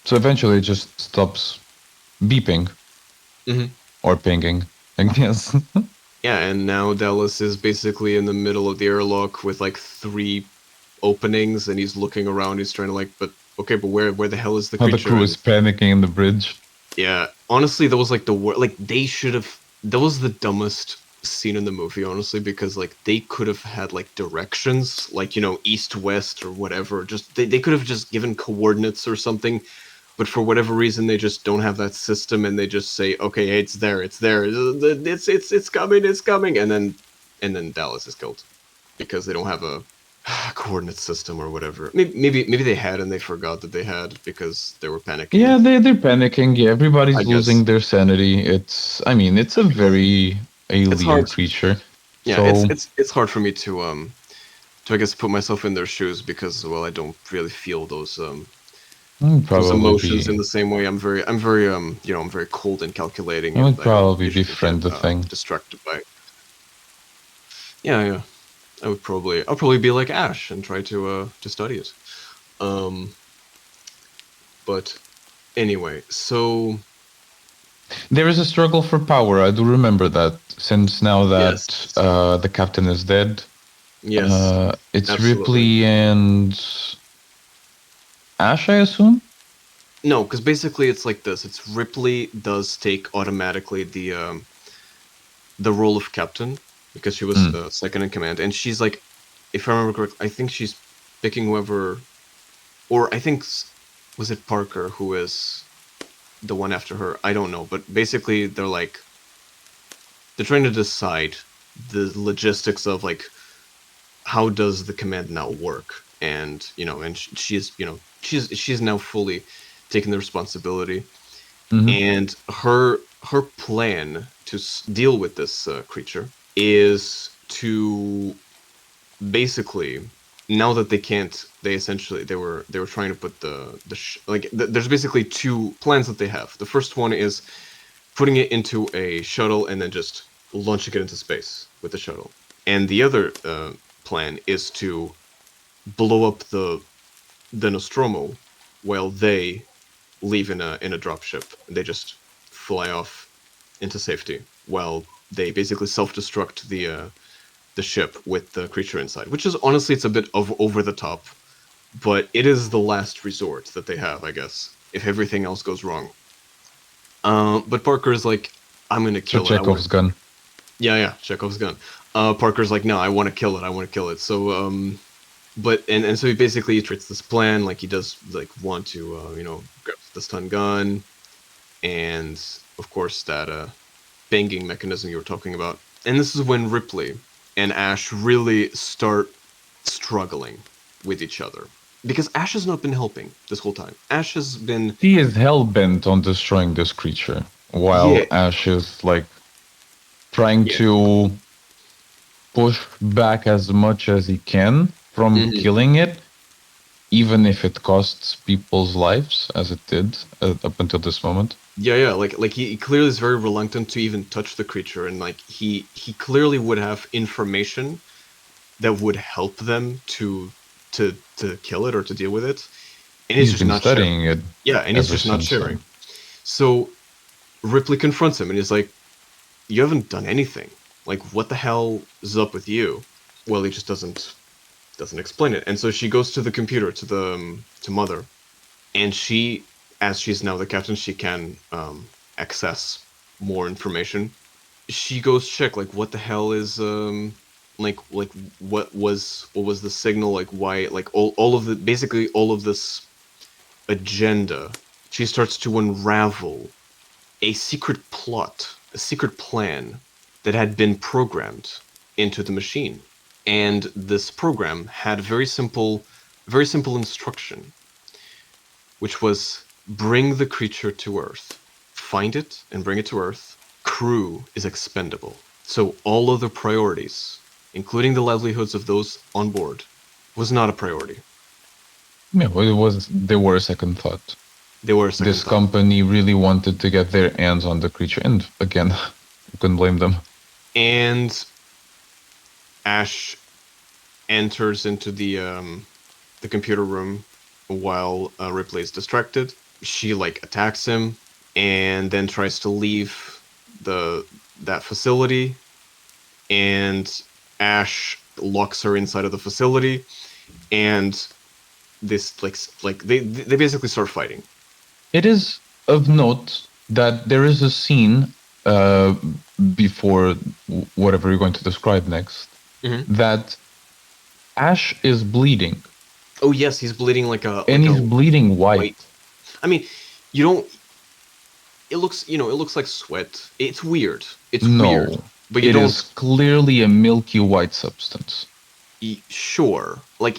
So eventually it just stops beeping Hmm. or pinging, I guess. Yeah, and now Dallas is basically in the middle of the airlock with like three openings, and he's looking around. He's trying to like, but okay, but where the hell is the How the creature? crew is And panicking in the bridge. yeah, honestly, that was like the word. Like they should have. That was the dumbest scene in the movie, honestly, because like they could have had like directions, like east, west, or whatever. Just they could have just given coordinates or something. But for whatever reason, they just don't have that system, and they just say, "Okay, hey, it's there, it's there, it's coming, it's coming," and then Dallas is killed because they don't have a coordinate system or whatever. Maybe they had and they forgot that they had because they were panicking. Yeah, they're panicking. Yeah, I everybody's guess losing their sanity. I mean, it's a very it's alien hard. creature. Yeah, it's So it's it's hard for me to I guess put myself in their shoes because well I don't really feel those probably emotions be in the same way. I'm very I'm very cold and calculating, I and would I don't probably usually get befriend the thing. distracted by. Yeah, yeah. I'll probably be like Ash and try to study it. Um, but anyway, so There is a struggle for power. I do remember that. Since now yes, that the captain is dead, yes, it's absolutely. Ripley and Ash, I assume. No, because basically it's like this. It's Ripley does take automatically the role of captain because she was Mm. second in command, and she's like, if I remember correctly, I think she's picking whoever, or I think was it Parker who is the one after her. I don't know, but basically they're trying to decide the logistics of like how does the command now work, and she's now fully taken the responsibility, Hmm. and her plan to deal with this creature is to basically, now that they can't, they essentially they were trying to put there's basically two plans that they have. The first one is putting it into a shuttle and then just launching it into space with the shuttle, and the other plan is to blow up the Nostromo while they leave in a dropship. They just fly off into safety while they basically self-destruct the ship with the creature inside, which is honestly it's a bit of over the top, but it is the last resort that they have, I guess, if everything else goes wrong. But Parker is like, I'm gonna So kill it. I want Chekhov's gun. Yeah, yeah, Chekhov's gun. Parker's like, no, I want to kill it. I want to kill it. So, but and so he basically treats this plan like he does like want to, grab the stun gun, and of course that banging mechanism you were talking about. And this is when Ripley and Ash really start struggling with each other because Ash has not been helping this whole time. Ash has been, He is hell bent on destroying this creature, yeah, while Ash is like trying yeah, to push back as much as he can from hmm, killing it, even if it costs people's lives, as it did up until this moment. yeah. Like he clearly is very reluctant to even touch the creature, and like he clearly would have information that would help them to kill it or to deal with it, and he's He's just been not sharing. studying it Yeah, and he's ever just not since sharing. then. So Ripley confronts him, and he's like, "You haven't done anything. Like, what the hell is up with you?" Well, he just doesn't explain it, and so she goes to the computer to Mother, and she, as she's now the captain, she can access more information. She goes check like what the hell is like what was the signal, like why, like all of the basically all of this agenda she starts to unravel a secret plot, a secret plan that had been programmed into the machine. And this program had very simple instruction, which was bring the creature to Earth. Find it and bring it to Earth. Crew is expendable. So all other priorities, including the livelihoods of those on board, was not a priority. Yeah, well, they were a second thought. They were a second This thought. company really wanted to get their hands on the creature, and again, you couldn't blame them. And Ash enters into the computer room while Ripley is distracted. She like attacks him and then tries to leave that facility, and Ash locks her inside of the facility, and this like they basically start fighting. It is of note that there is a scene uh, before whatever you're going to describe next that Ash is bleeding, Oh yes, he's bleeding like a and he's bleeding white. I mean, you don't. It looks it looks like sweat. It's weird. It's weird, No, but you it don't. is clearly a milky white substance. Sure, like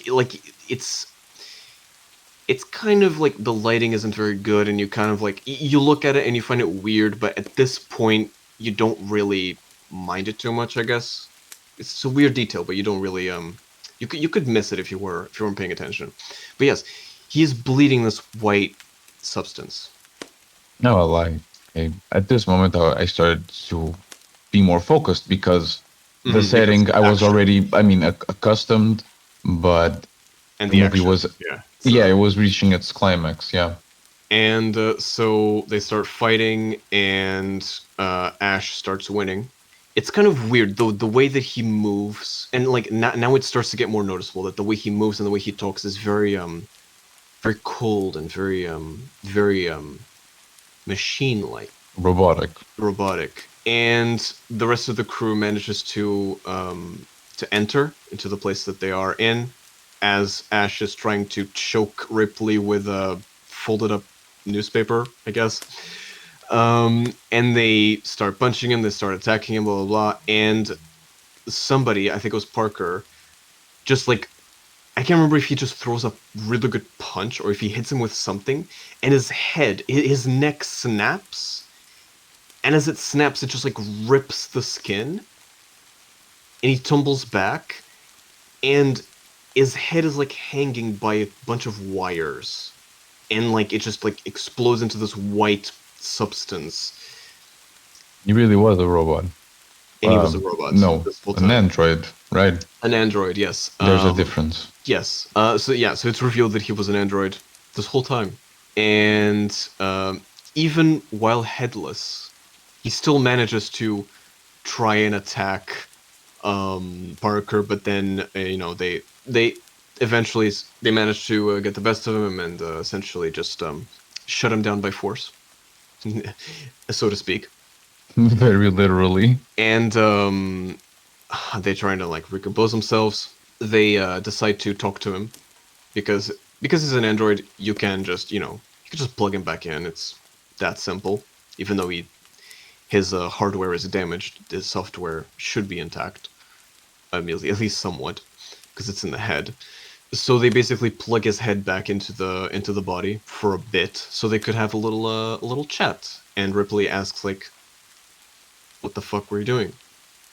it's kind of like the lighting isn't very good, and you kind of like you look at it and you find it weird, but at this point you don't really mind it too much, I guess. It's a weird detail, but you don't really you could miss it if you weren't paying attention. But yes, he is bleeding this white substance. No, at this moment I started to be more focused because the setting Because I was action. already, accustomed, but And the the movie action, was, yeah. it was reaching its climax. Yeah, And so they start fighting, and Ash starts winning. It's kind of weird, though, the way that he moves, and like now it starts to get more noticeable that the way he moves and the way he talks is very cold and very machine-like, robotic. robotic. And the rest of the crew manages to enter into the place that they are in, as Ash is trying to choke Ripley with a folded up newspaper, I guess. And they start punching him, they start attacking him, blah blah blah. And somebody, I think it was Parker, just like I can't remember if he just throws a really good punch or if he hits him with something, and his neck snaps, and as it snaps, it just like rips the skin, and he tumbles back, and his head is like hanging by a bunch of wires, and like it just like explodes into this white substance. He really was a robot. And he was a robot No, this whole an time. android, right? An android, yes. There's a difference. Yes. So it's revealed that he was an android this whole time, and even while headless, he still manages to try and attack Parker. But then they eventually they manage to get the best of him and essentially just shut him down by force, so to speak. Very literally. And they trying to like recompose themselves. They decide to talk to him because he's an android. You can just you can just plug him back in. It's that simple. Even though his hardware is damaged, his software should be intact. I mean, at least somewhat, because it's in the head. So they basically plug his head back into the body for a bit, so they could have a little chat. And Ripley asks like, "What the fuck were you doing?"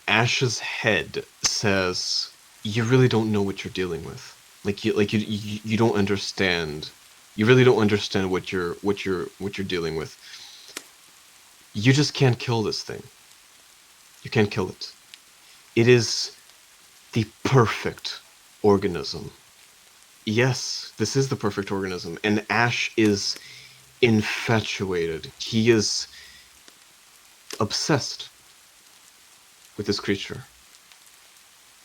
Ash's head says, "You really don't know what you're dealing with. You don't understand. You really don't understand what you're dealing with. You just can't kill this thing. You can't kill it. It is the perfect organism." Yes, this is the perfect organism, and Ash is infatuated. He is obsessed with this creature.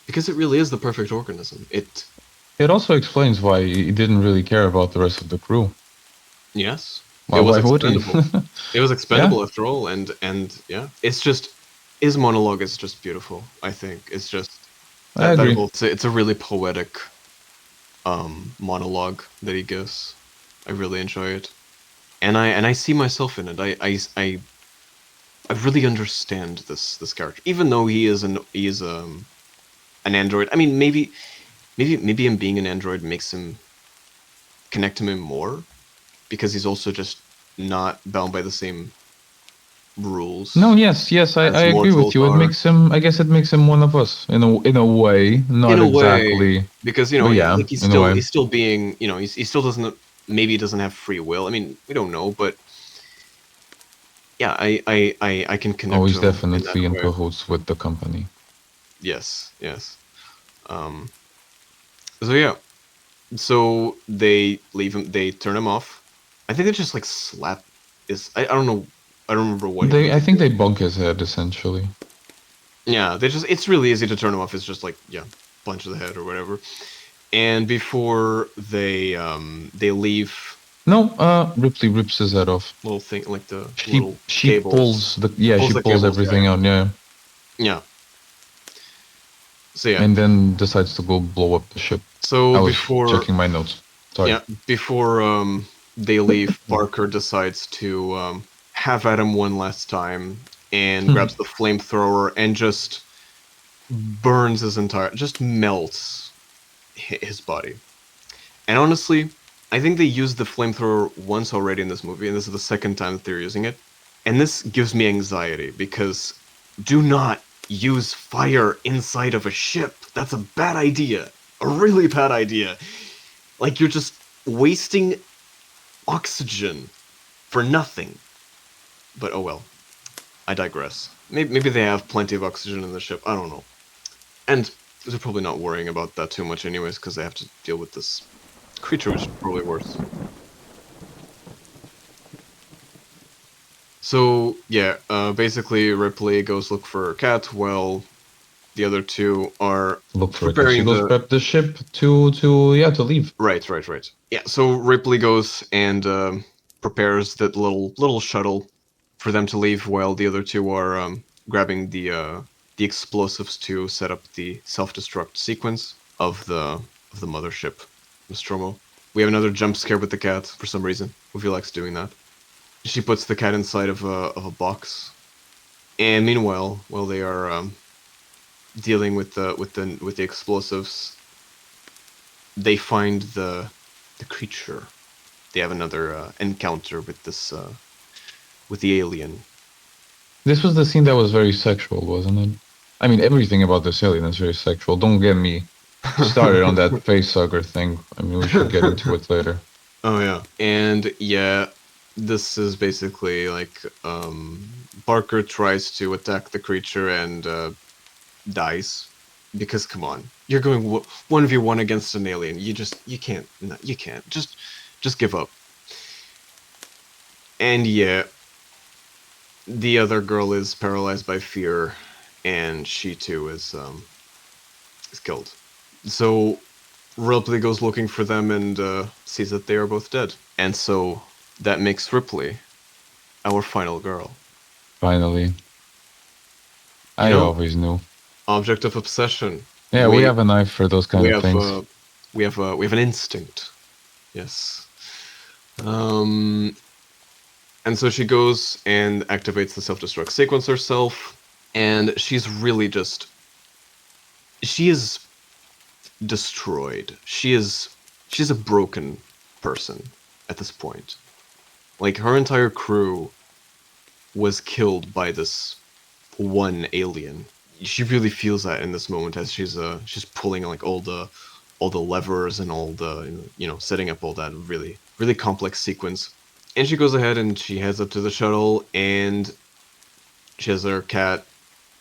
Because it really is the perfect organism. It also explains why he didn't really care about the rest of the crew. Yes. Well, It was why would he? expendable. It was expendable after all, and yeah. It's just his monologue is just beautiful, I think. It's just I agree. it's a really poetic monologue that he gives. I really enjoy it. and I see myself in it. I really understand this character, even though he is an android. I mean, maybe him being an android makes him connect to him more, because he's also just not bound by the same rules No, yes, I as agree with mortals you. It are. makes him, I guess it makes him one of us in a way, In not a way, exactly, because but yeah, like in a way. he's still being, he still doesn't, maybe doesn't have free will. I mean, we don't know, but yeah, I can Oh, connect he's to him in that definitely in way. cahoots with the company. Yes. Um, so yeah, so they leave him. They turn him off. I think they just like slap. I don't know. I don't remember what I they think do. they bunk his head essentially. Yeah, they just. It's really easy to turn him off. It's just like, yeah, punch to the head or whatever. And before they leave, No, Ripley rips his head off. little thing like the little She pulls cables. the Pulls she the pulls cables. everything out, yeah, Yeah. So yeah. and then decides to go blow up the ship. So I was before checking my notes. Sorry. Yeah, before they leave, Parker decides to have at him one last time and grabs the flamethrower and just burns just melts his body. And honestly, I think they used the flamethrower once already in this movie, and this is the second time that they're using it. And this gives me anxiety, because do not use fire inside of a ship. That's a bad idea. A really bad idea. Like, you're just wasting oxygen for nothing. But oh well. I digress. Maybe they have plenty of oxygen in the ship. I don't know. And they're probably not worrying about that too much anyways, because they have to deal with this creature, which is probably worse. So yeah, basically Ripley goes look for a cat while the other two are Look for it. She preparing goes the prep the ship to leave. right. Yeah, so Ripley goes and prepares that little shuttle for them to leave, while the other two are grabbing the explosives to set up the self-destruct sequence of the mothership, Nostromo. We have another jump scare with the cat for some reason. Movie likes doing that. She puts the cat inside of a box, and meanwhile, while they are dealing with the explosives, they find the creature. They have another encounter with this with the alien. This was the scene that was very sexual, wasn't it? I mean, everything about this alien is very sexual. Don't get me started on that facehugger thing. I mean, we should get into it later. Oh yeah, and yeah, this is basically like Barker tries to attack the creature and dies, because come on, you're going 1v1 against an alien. You can't, no, you can't. Just give up. And yeah, the other girl is paralyzed by fear, and she too is killed. So Ripley goes looking for them and sees that they are both dead. And so that makes Ripley our final girl. Finally. You I know, always knew. object of obsession. Yeah, we have an eye for those kind We of have things. we have an instinct. Yes. Um, and so she goes and activates the self-destruct sequence herself, and she is destroyed. She's a broken person at this point. Like, her entire crew was killed by this one alien. She really feels that in this moment, as she's pulling like all the levers and all the, setting up all that really complex sequence. And she goes ahead and she heads up to the shuttle, and she has her cat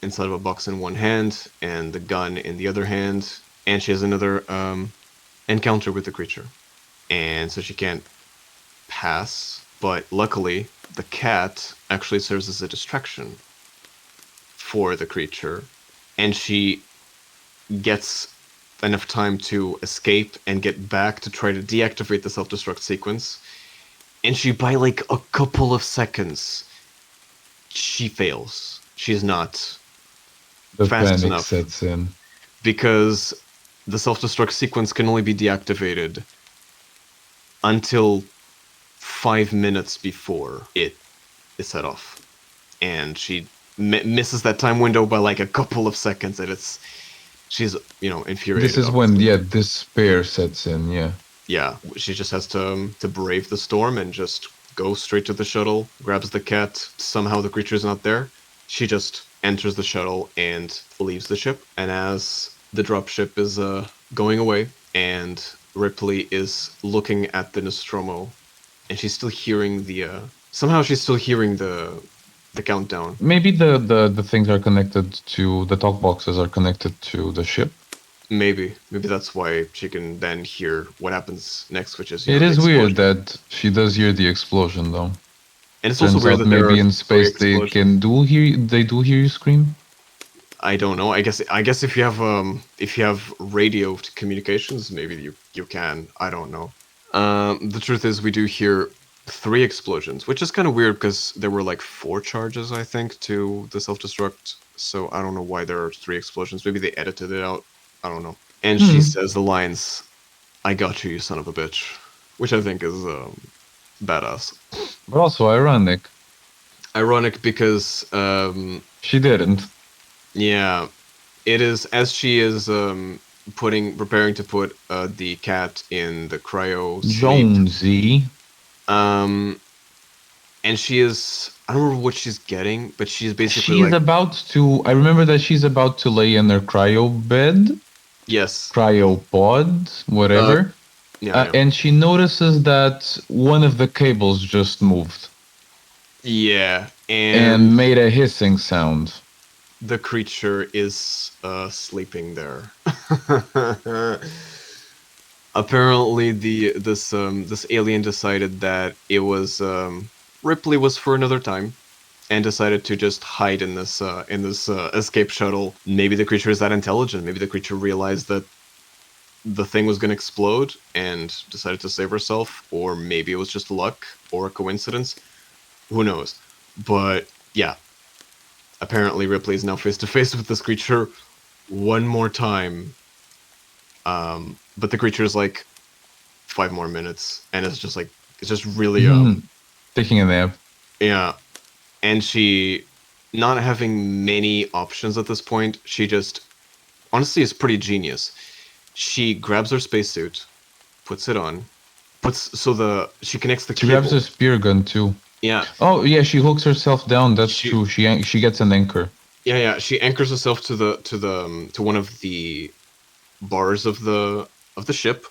inside of a box in one hand and the gun in the other hand, and she has another encounter with the creature, and so she can't pass. But luckily, the cat actually serves as a distraction for the creature, and she gets enough time to escape and get back to try to deactivate the self-destruct sequence. And she, by like a couple of seconds, she fails. She's not The fast panic enough, sets in. because the self-destruct sequence can only be deactivated until 5 minutes before it is set off. And she misses that time window by like a couple of seconds, and she's, infuriated. This is when, Obviously. despair sets in, yeah. Yeah, she just has to brave the storm and just go straight to the shuttle, grabs the cat. Somehow the creature's not there. She just enters the shuttle and leaves the ship. And as the dropship is going away, and Ripley is looking at the Nostromo, and she's still hearing somehow she's still hearing the countdown. Maybe the things are connected to, the talk boxes are connected to the ship. Maybe that's why she can then hear what happens next, which is It the is weird explosion. that she does hear the explosion, though. And it's also Turns weird out that there are maybe in 3 space explosions. they do hear you scream. I don't know. I guess if you have radio communications, maybe you can. I don't know. The truth is, we do hear 3 explosions, which is kind of weird because there were like 4 charges, I think, to the self-destruct. So I don't know why there are 3 explosions. Maybe they edited it out. I don't know. And she says the lines, "I got you, you son of a bitch," which I think is badass. But also ironic. Ironic because She didn't. yeah, it is, as she is preparing to put the cat in the cryo sleep. Jonesy. And she is, I don't remember what she's getting, but she's basically She's like, about to. I remember that she's about to lay in her cryo bed, yes, cryopod, whatever. yeah, And she notices that one of the cables just moved yeah, and and made a hissing sound. the creature is sleeping there. Apparently, this alien decided that it was Ripley was for another time, and decided to just hide in this escape shuttle. Maybe the creature is that intelligent. Maybe the creature realized that the thing was going to explode and decided to save herself, or maybe it was just luck or a coincidence. Who knows? But yeah, apparently Ripley is now face to face with this creature one more time. But the creature is like 5 more minutes, and it's just really Taking a nap. yeah. And she, not having many options at this point, she just honestly is pretty genius. She grabs her spacesuit, puts it on, she connects the She grabs cable. a spear gun too. Yeah. Oh yeah, she hooks herself down. That's She true. She gets an anchor. yeah, she anchors herself to one of the bars of the ship,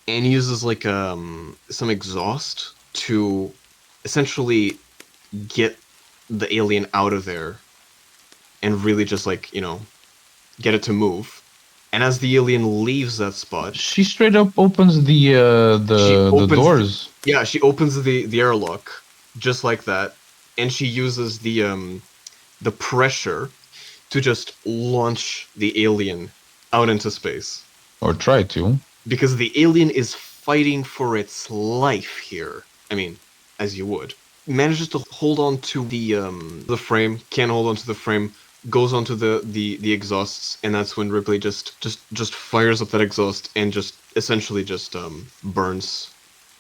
and uses like some exhaust to essentially get the alien out of there, and really just like, get it to move. And as the alien leaves that spot, She straight up opens she the opens doors. she opens the airlock just like that, and she uses the pressure to just launch the alien out into space, Or try to. because the alien is fighting for its life here. I mean, as you would. Manages to hold on to the frame, can hold on to the frame, goes onto the exhausts, and that's when Ripley just fires up that exhaust and just essentially just burns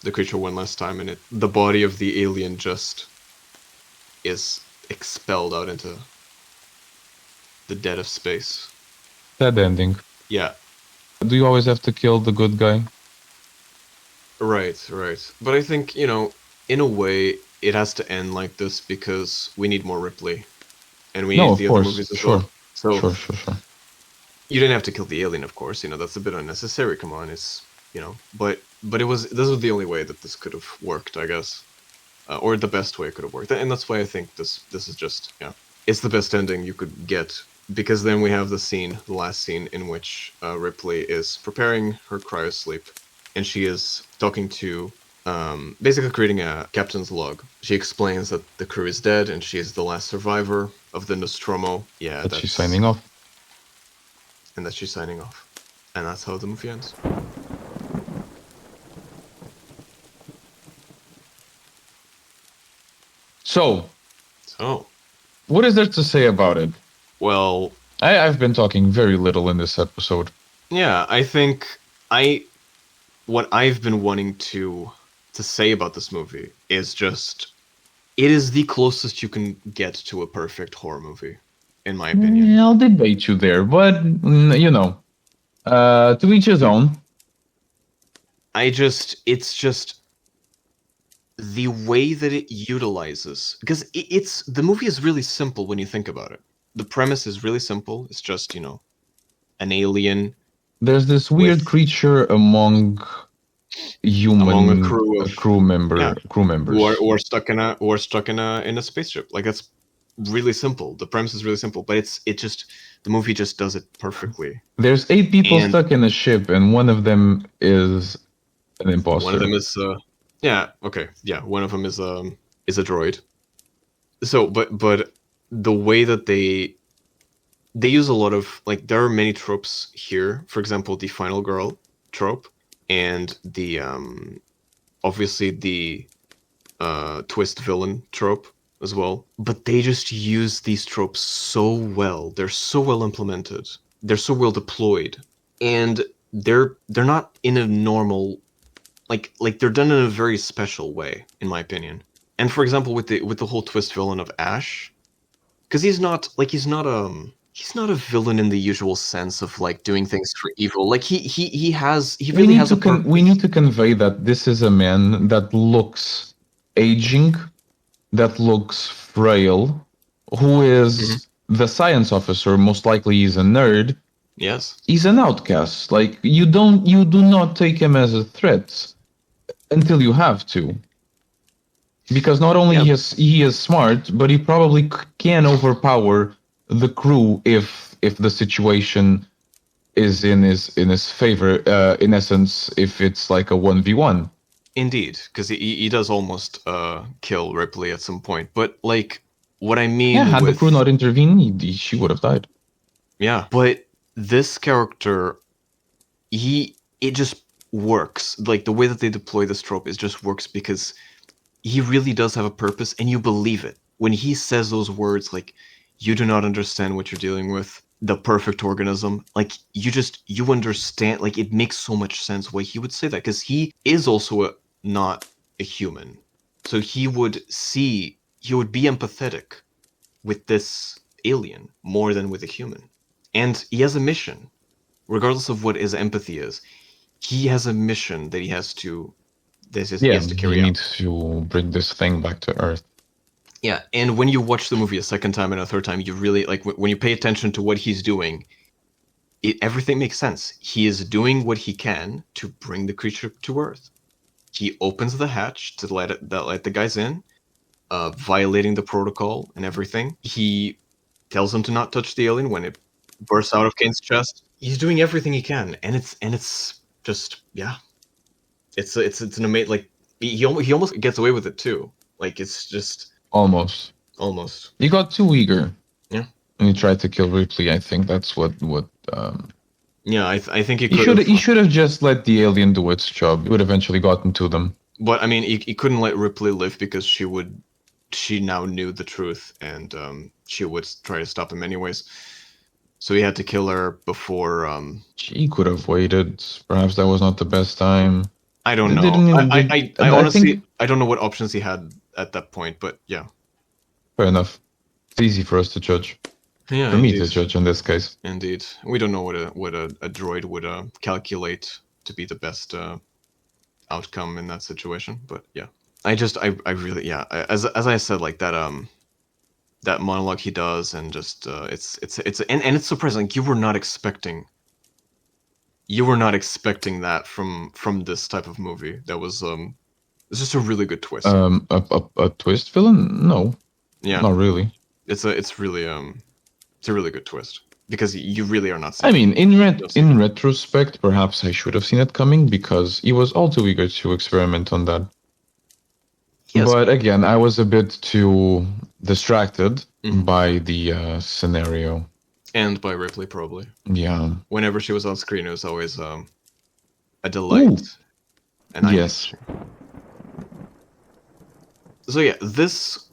the creature one last time, and the body of the alien just is expelled out into the dead of space. Sad ending. Yeah, Do you always have to kill the good guy? right. But I think, in a way, it has to end like this because we need more Ripley, and we No, need of the other course. movies as Sure. well. So Sure. you didn't have to kill the alien, of course. That's a bit unnecessary. Come on, but this was the only way that this could have worked, I guess, or the best way it could have worked, and that's why I think this is just, it's the best ending you could get, because then we have the last scene in which Ripley is preparing her cryosleep, and she is talking to. Basically creating a captain's log. She explains that the crew is dead and she is the last survivor of the Nostromo. Yeah, But she's signing off. and that she's signing off. And that's how the movie ends. So, So, what is there to say about it? well, I've been talking very little in this episode. yeah, I think what I've been wanting to to say about this movie is just it is the closest you can get to a perfect horror movie, in my opinion. I'll debate you there, but to each his own. It's just the way that it utilizes, because it's the movie is really simple when you think about it. The premise is really simple. It's just, an alien There's this weird with creature among human among a crew of crew who members. are stuck in a spaceship. Like, that's really simple. The premise is really simple, but the movie just does it perfectly. There's 8 people And stuck in a ship, and one of them is an imposter. one of them is one of them is a droid. So, but the way that they use a lot of, like, there are many tropes here. For example, the final girl trope, and the obviously the twist villain trope as well. But they just use these tropes so well. They're so well implemented. They're so well deployed, and they're not in a normal, like they're done in a very special way, in my opinion. And for example, with the whole twist villain of Ash, because he's not a villain in the usual sense of, like, doing things for evil. Like, he really has a purpose. We need to convey that this is a man that looks aging, that looks frail, who is the science officer. Most likely he's a nerd. Yes. He's an outcast. Like, you do not take him as a threat until you have to. Because not only he is smart, but he probably can overpower the crew if the situation is in his favor. In essence, if it's like a 1v1. Indeed, because he does almost kill Ripley at some point. But, like, what I mean, had the crew not intervened, she would have died. Yeah, but this character, it just works. Like, the way that they deploy this trope is just works because he really does have a purpose, and you believe it when he says those words, like, you do not understand what you're dealing with, the perfect organism. Like, you understand. Like, it makes so much sense why he would say that, because he is also not a human, so he would be empathetic with this alien more than with a human. And he has a mission, regardless of what his empathy is. He has a mission that he has to he has to carry out. He needs to bring this thing back to Earth. Yeah, and when you watch the movie a second time and a third time, you really, like, when you pay attention to what he's doing, everything makes sense. He is doing what he can to bring the creature to Earth. He opens the hatch to let the guys in, violating the protocol and everything. He tells them to not touch the alien when it bursts out of Kane's chest. He's doing everything he can, and it's just, yeah. It's an amazing, like, he almost gets away with it too. Like, it's just almost. He got too eager. Yeah. And he tried to kill Ripley. I think that's what. Yeah, I think he should have just let the alien do its job. He would have eventually gotten to them. But I mean, he couldn't let Ripley live because she now knew the truth, and she would try to stop him anyways. So he had to kill her before. She could have waited. Perhaps that was not the best time. I don't know. I honestly don't know what options he had at that point, but yeah. Fair enough. It's easy for us to judge. Yeah, for me to judge in this case. Indeed, we don't know what a droid would calculate to be the best outcome in that situation, but yeah. I really, yeah. As I said, like, that monologue he does, and just it's surprising. Like, you were not expecting that from this type of movie. That was it's just a really good twist. A twist villain? No. Yeah. Not really. It's a really good twist, because you really are not. I mean, in retrospect, perhaps I should have seen it coming, because he was all too eager to experiment on that. Yes. But again, I was a bit too distracted by the scenario. And by Ripley, probably. Yeah. Whenever she was on screen, it was always a delight. Ooh. And yes. So yeah, this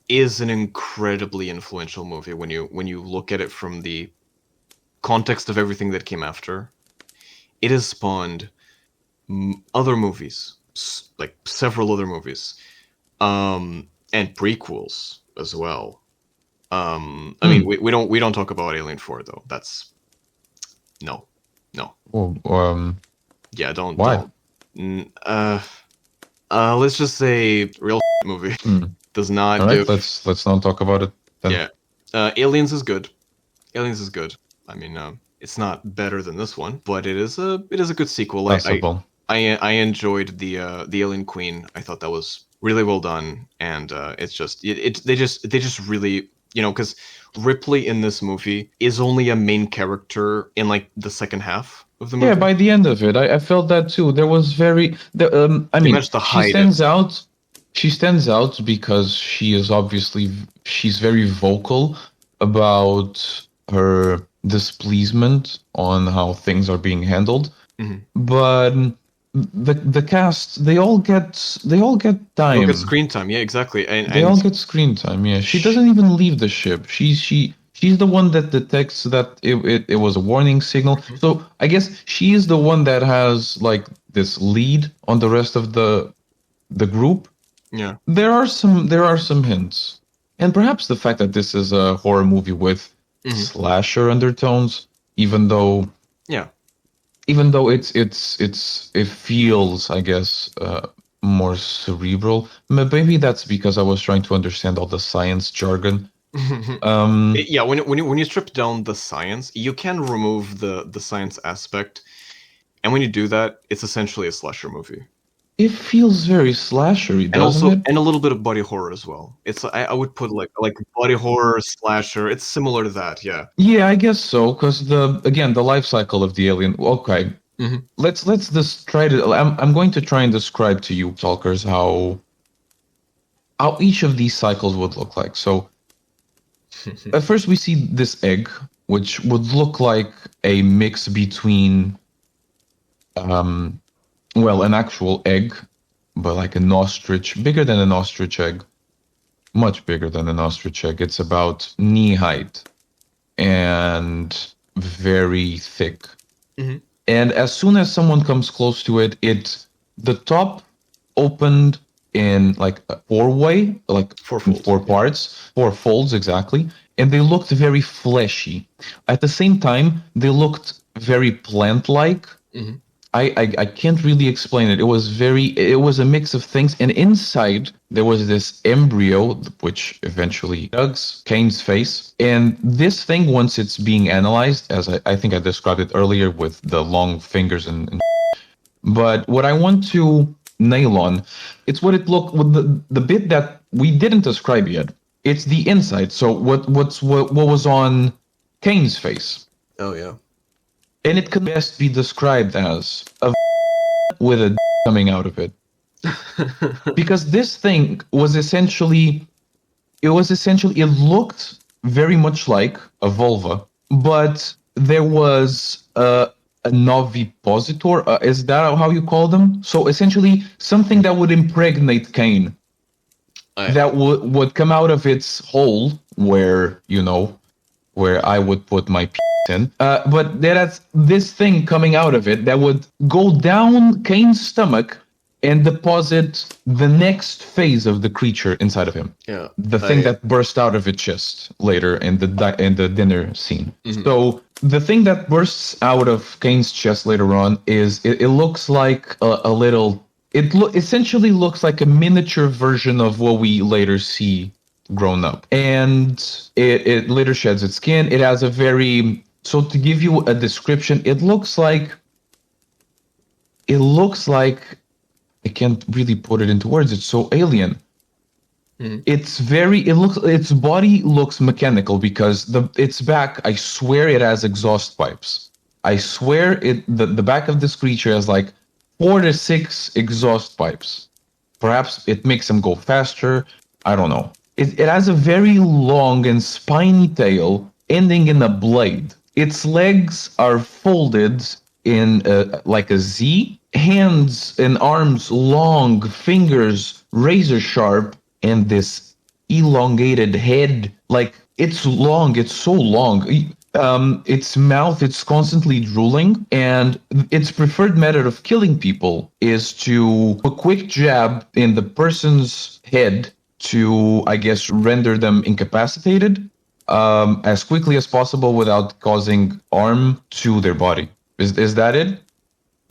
is an incredibly influential movie when you look at it from the context of everything that came after. It has spawned other movies like several other movies, and prequels as well. I mean, we don't talk about Alien 4 though. That's no. Well, Yeah, don't. why? Let's just say real movie does not All right, give. let's not talk about it then. Yeah, Aliens is good. Aliens is good. I mean, it's not better than this one, but it is a good sequel. Passable. I enjoyed the Alien Queen. I thought that was really well done, and it's just they just really, because Ripley in this movie is only a main character in like the second half of the movie. Yeah, by the end of it, I felt that too. There was I mean, managed to she hide stands it. out. She stands out because she's very vocal about her displeasement on how things are being handled. Mm-hmm. But the cast, they all get time. They all get screen time. Yeah, exactly. They all get screen time. Yeah, she doesn't even leave the ship. She's the one that detects that it was a warning signal. So I guess she is the one that has like this lead on the rest of the group. Yeah. There are some hints, and perhaps the fact that this is a horror movie with slasher undertones, even though it feels, I guess, more cerebral. Maybe that's because I was trying to understand all the science jargon. Yeah, when you strip down the science, you can remove the science aspect, and when you do that, it's essentially a slasher movie. It feels very slashery, doesn't it? And a little bit of body horror as well. It's I would put like body horror slasher. It's similar to that, yeah. Yeah, I guess so. Because the life cycle of the alien. Okay, let's just try to. I'm going to try and describe to you, Stalkers, how each of these cycles would look like. So, at first we see this egg, which would look like a mix between, an actual egg, but like an ostrich, bigger than an ostrich egg, much bigger than an ostrich egg. It's about knee height and very thick. And as soon as someone comes close to it, the top opened in like a four-way, like four folds exactly, and they looked very fleshy. At the same time, they looked very plant-like. I can't really explain it. It was a mix of things, and inside there was this embryo, which eventually hugs Kane's face. And this thing, once it's being analyzed, as I think I described it earlier with the long fingers and but what I want to nail on, it's what it looked with the bit that we didn't describe yet. It's the inside. So what was on Kane's face? Oh yeah. And it can best be described as a with a coming out of it. Because this thing was essentially, it looked very much like a vulva, but there was a novipositor. Is that how you call them? So essentially something that would impregnate Kane. That would come out of its hole where I would put my in. But that's this thing coming out of it that would go down Kane's stomach and deposit the next phase of the creature inside of him. Yeah. The thing that burst out of its chest later in the dinner scene. So the thing that bursts out of Kane's chest later on is it looks like a little. Essentially looks like a miniature version of what we later see grown up, and it later sheds its skin. It has a very, so to give you a description, it looks like I can't really put it into words. It's so alien. Its body looks mechanical because its back, I swear it has exhaust pipes. I swear the back of this creature has like 4 to 6 exhaust pipes. Perhaps it makes them go faster. I don't know. It has a very long and spiny tail ending in a blade. Its legs are folded in like a Z. Hands and arms long, fingers razor sharp, and this elongated head. Like, it's long. It's so long. its mouth, it's constantly drooling, and its preferred method of killing people is to a quick jab in the person's head to, I guess, render them incapacitated as quickly as possible without causing harm to their body. Is that it?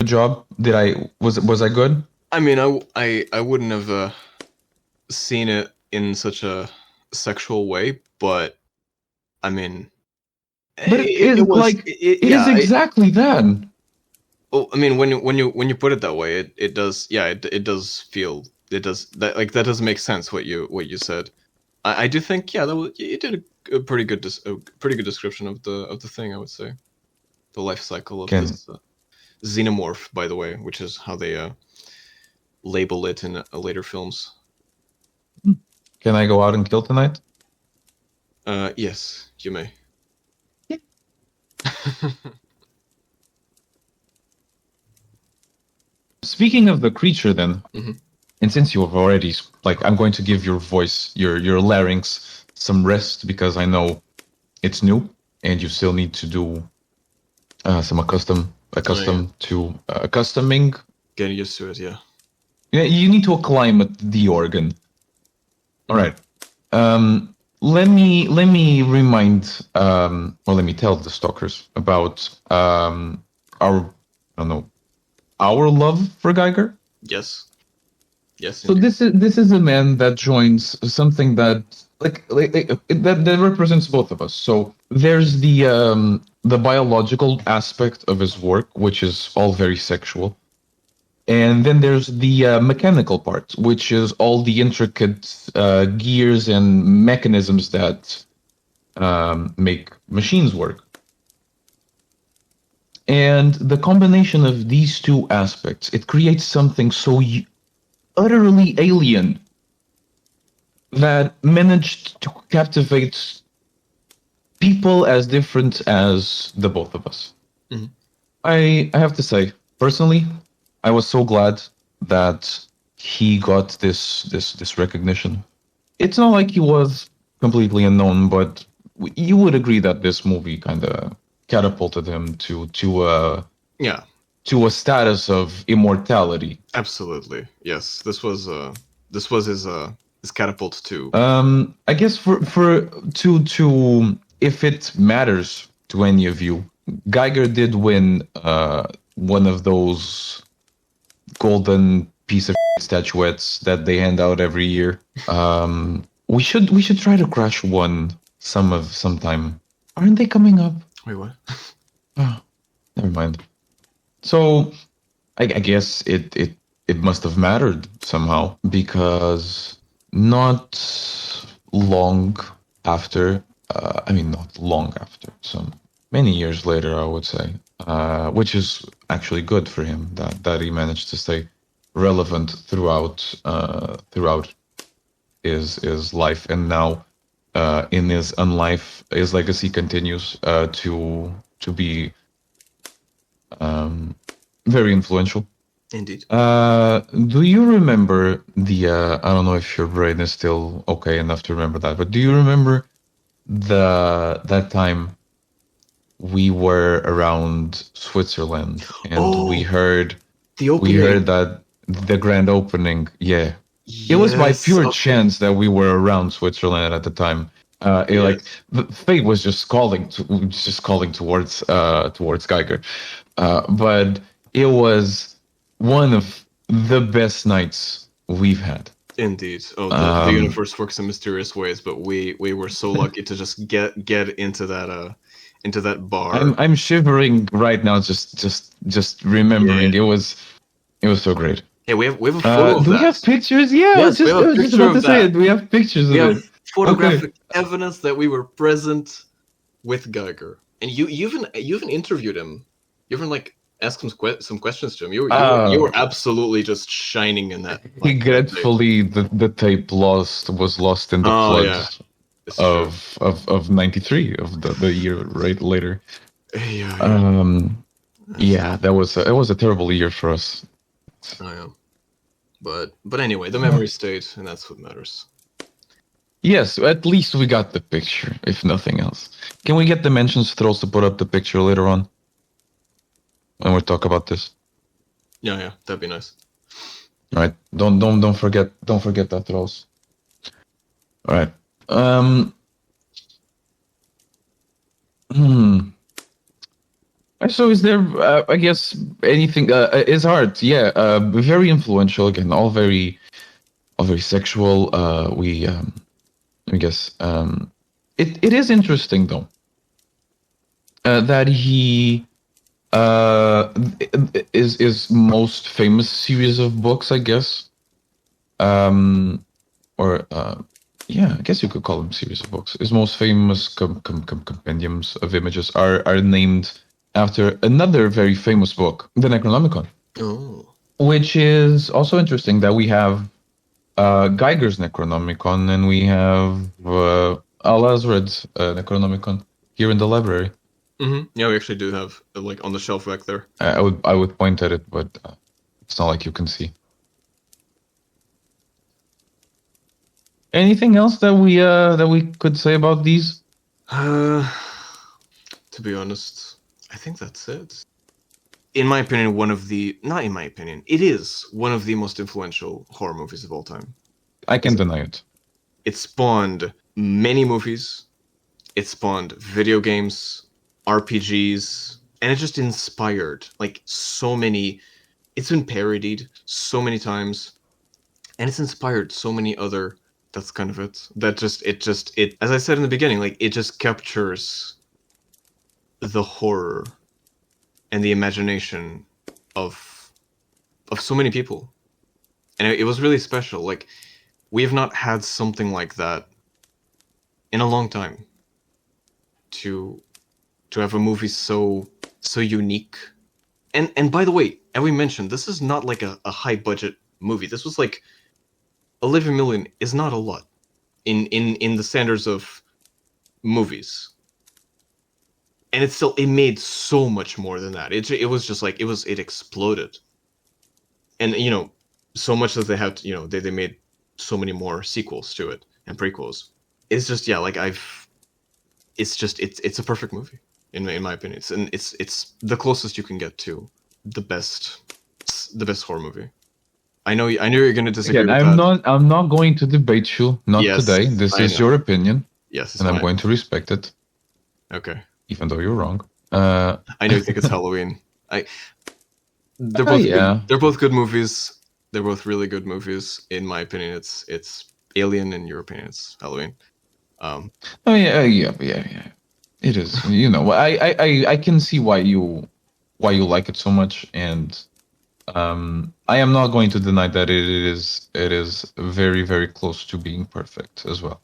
Good job. Did I was I good? I mean, I wouldn't have seen it in such a sexual way, but I mean, But it it is was like it is exactly that. well, I mean, when you put it that way, it does. Yeah, it does feel it does that like that does make sense what you said. I do think yeah that was, you did a pretty good a pretty good description of the thing. I would say the life cycle of Can this xenomorph, by the way, which is how they label it in later films. can I go out and kill tonight? Yes, you may. Yeah. Speaking of the creature, then, Mhm. and since you have already like, I'm going to give your voice, your larynx, some rest because I know it's new and you still need to do some accustoming. Getting used to it, yeah. Yeah, you need to acclimate the organ. All right. Let me remind or let me tell the stalkers about our I don't know our love for Geiger. Yes. Yes. So Indeed. this is a man that joins something that that represents both of us. So there's the biological aspect of his work, which is all very sexual. And then there's the mechanical part, which is all the intricate gears and mechanisms that make machines work. And the combination of these two aspects, it creates something so utterly alien that managed to captivate people as different as the both of us. Mhm. I have to say, personally, I was so glad that he got this recognition. It's not like he was completely unknown, but you would agree that this movie kind of catapulted him Yeah. to a status of immortality. Absolutely. Yes. This was his catapult too. I guess for to if it matters to any of you, Geiger did win one of those golden piece of statuettes that they hand out every year. We should try to crash one sometime. Aren't they coming up? Wait, what? Oh, never mind. So I guess it must have mattered somehow because not long after, I mean, not long after, some many years later, I would say, which is actually good for him that he managed to stay relevant throughout his life, and now in his unlife, his legacy continues to be very influential. Indeed. Do you remember the? I don't know if your brain is still okay enough to remember that, but do you remember that time we were around Switzerland and we Oh, heard the opening. that the grand opening? Yeah, it was by Yes. pure Okay. chance that we were around Switzerland at the time. Like Yes. the fate was just calling towards Geiger, but it was one of the best nights we've had. Indeed. Oh, the Um, universe works in mysterious ways, but we were so lucky to just get into that bar. I'm shivering right now just remembering. Yeah. It was so great. Hey, we have a photo of Do we have that. pictures? Yeah, Yes, we have I a was just picture about of to say that. it. We have pictures We of have it. Okay. photographic evidence that we were present with Geiger, and you even interviewed him. You even like asked some questions to him. You Uh, were absolutely just shining in that that day. Regretfully, the tape was lost in the Oh flood yeah, it's true. of '93 of the year right later. Yeah, yeah. That's, Yeah, that was it was a terrible year for us. oh yeah. But anyway, the memory stayed, and that's what matters. Yes, at least we got the picture, if nothing else. Can we get Dimensions Trolls to put up the picture later on when we talk about this? Yeah, that'd be nice. All right. Don't forget that Trolls. All right. Hmm. So is there, I guess, anything, is art, yeah, very influential again, all very sexual, I guess, it is interesting though, that he, is most famous series of books, I guess, or, yeah, I guess you could call them series of books. His most famous compendiums of images are named after another very famous book, the Necronomicon, Oh. which is also interesting that we have Geiger's Necronomicon and we have Al-Azred's Necronomicon here in the library. Yeah, we actually do have like on the shelf back there. I would point at it, but it's not like you can see. Anything else that we could say about these? To be honest, I think that's it. In my opinion, not in my opinion, it is one of the most influential horror movies of all time. I can't deny it. It spawned many movies. It spawned video games, RPGs, and it just inspired like so many. It's been parodied so many times, and it's inspired so many other. That's kind of it. It. As I said in the beginning, like it just captures the horror and the imagination of so many people, and it was really special. Like we have not had something like that in a long time. To have a movie so unique, and by the way, and we mentioned this is not like a high budget movie. This was like 11 million is not a lot in the standards of movies, and it made so much more than that. It was just like it exploded, and so much that they have to, they made so many more sequels to it and prequels. It's just like it's a perfect movie in my opinion. It's the closest you can get to the best horror movie. I know you're going to disagree Again, with that. I'm not going to debate you. Not Yes, today. This I is know. your opinion, Yes, it's and I'm fine. going to respect it, Okay. even though you're wrong. I know you think it's Halloween. They're both yeah. they're both good movies. They're both really good movies. In my opinion, it's Alien. In your opinion, it's Halloween. Oh yeah. It is. You know, I can see why you like it so much, and I am not going to deny that it is very very close to being perfect as well.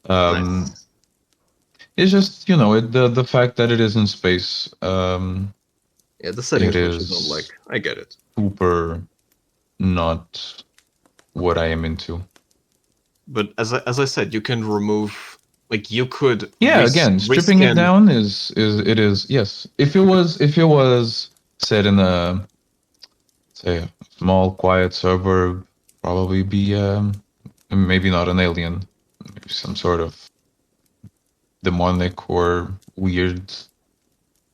Nice. It's just the fact that it is in space. Yeah, the settings It which you don't like. is I get it. super not what I am into. But as I said, you can remove, like you could Again, stripping it rescan. down is yes. If it was set in a, say, a small quiet suburb, probably be maybe not an alien, maybe some sort of demonic or weird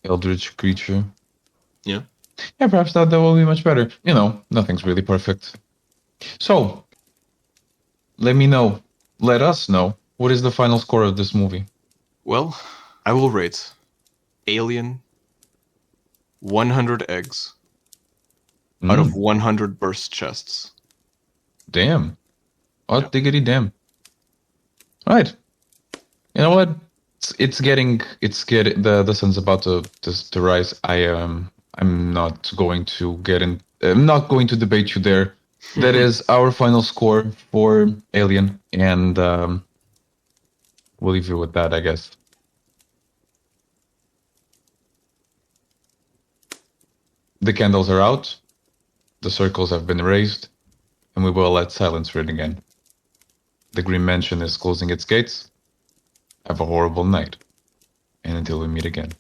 eldritch creature. Yeah. Yeah, perhaps that will be much better. Nothing's really perfect. So, let us know, what is the final score of this movie? Well, I will rate Alien 100 eggs out of 100 burst chests. Damn. Oh, Yeah. diggity damn. Right. You know what? It's getting the sun's about to rise. I'm not going to I'm not going to debate you there. That is our final score for Alien, and we'll leave you with that, I guess. The candles are out, the circles have been raised, and we will let silence reign again. The Grymm Mansion is closing its gates. Have a horrible night, and until we meet again.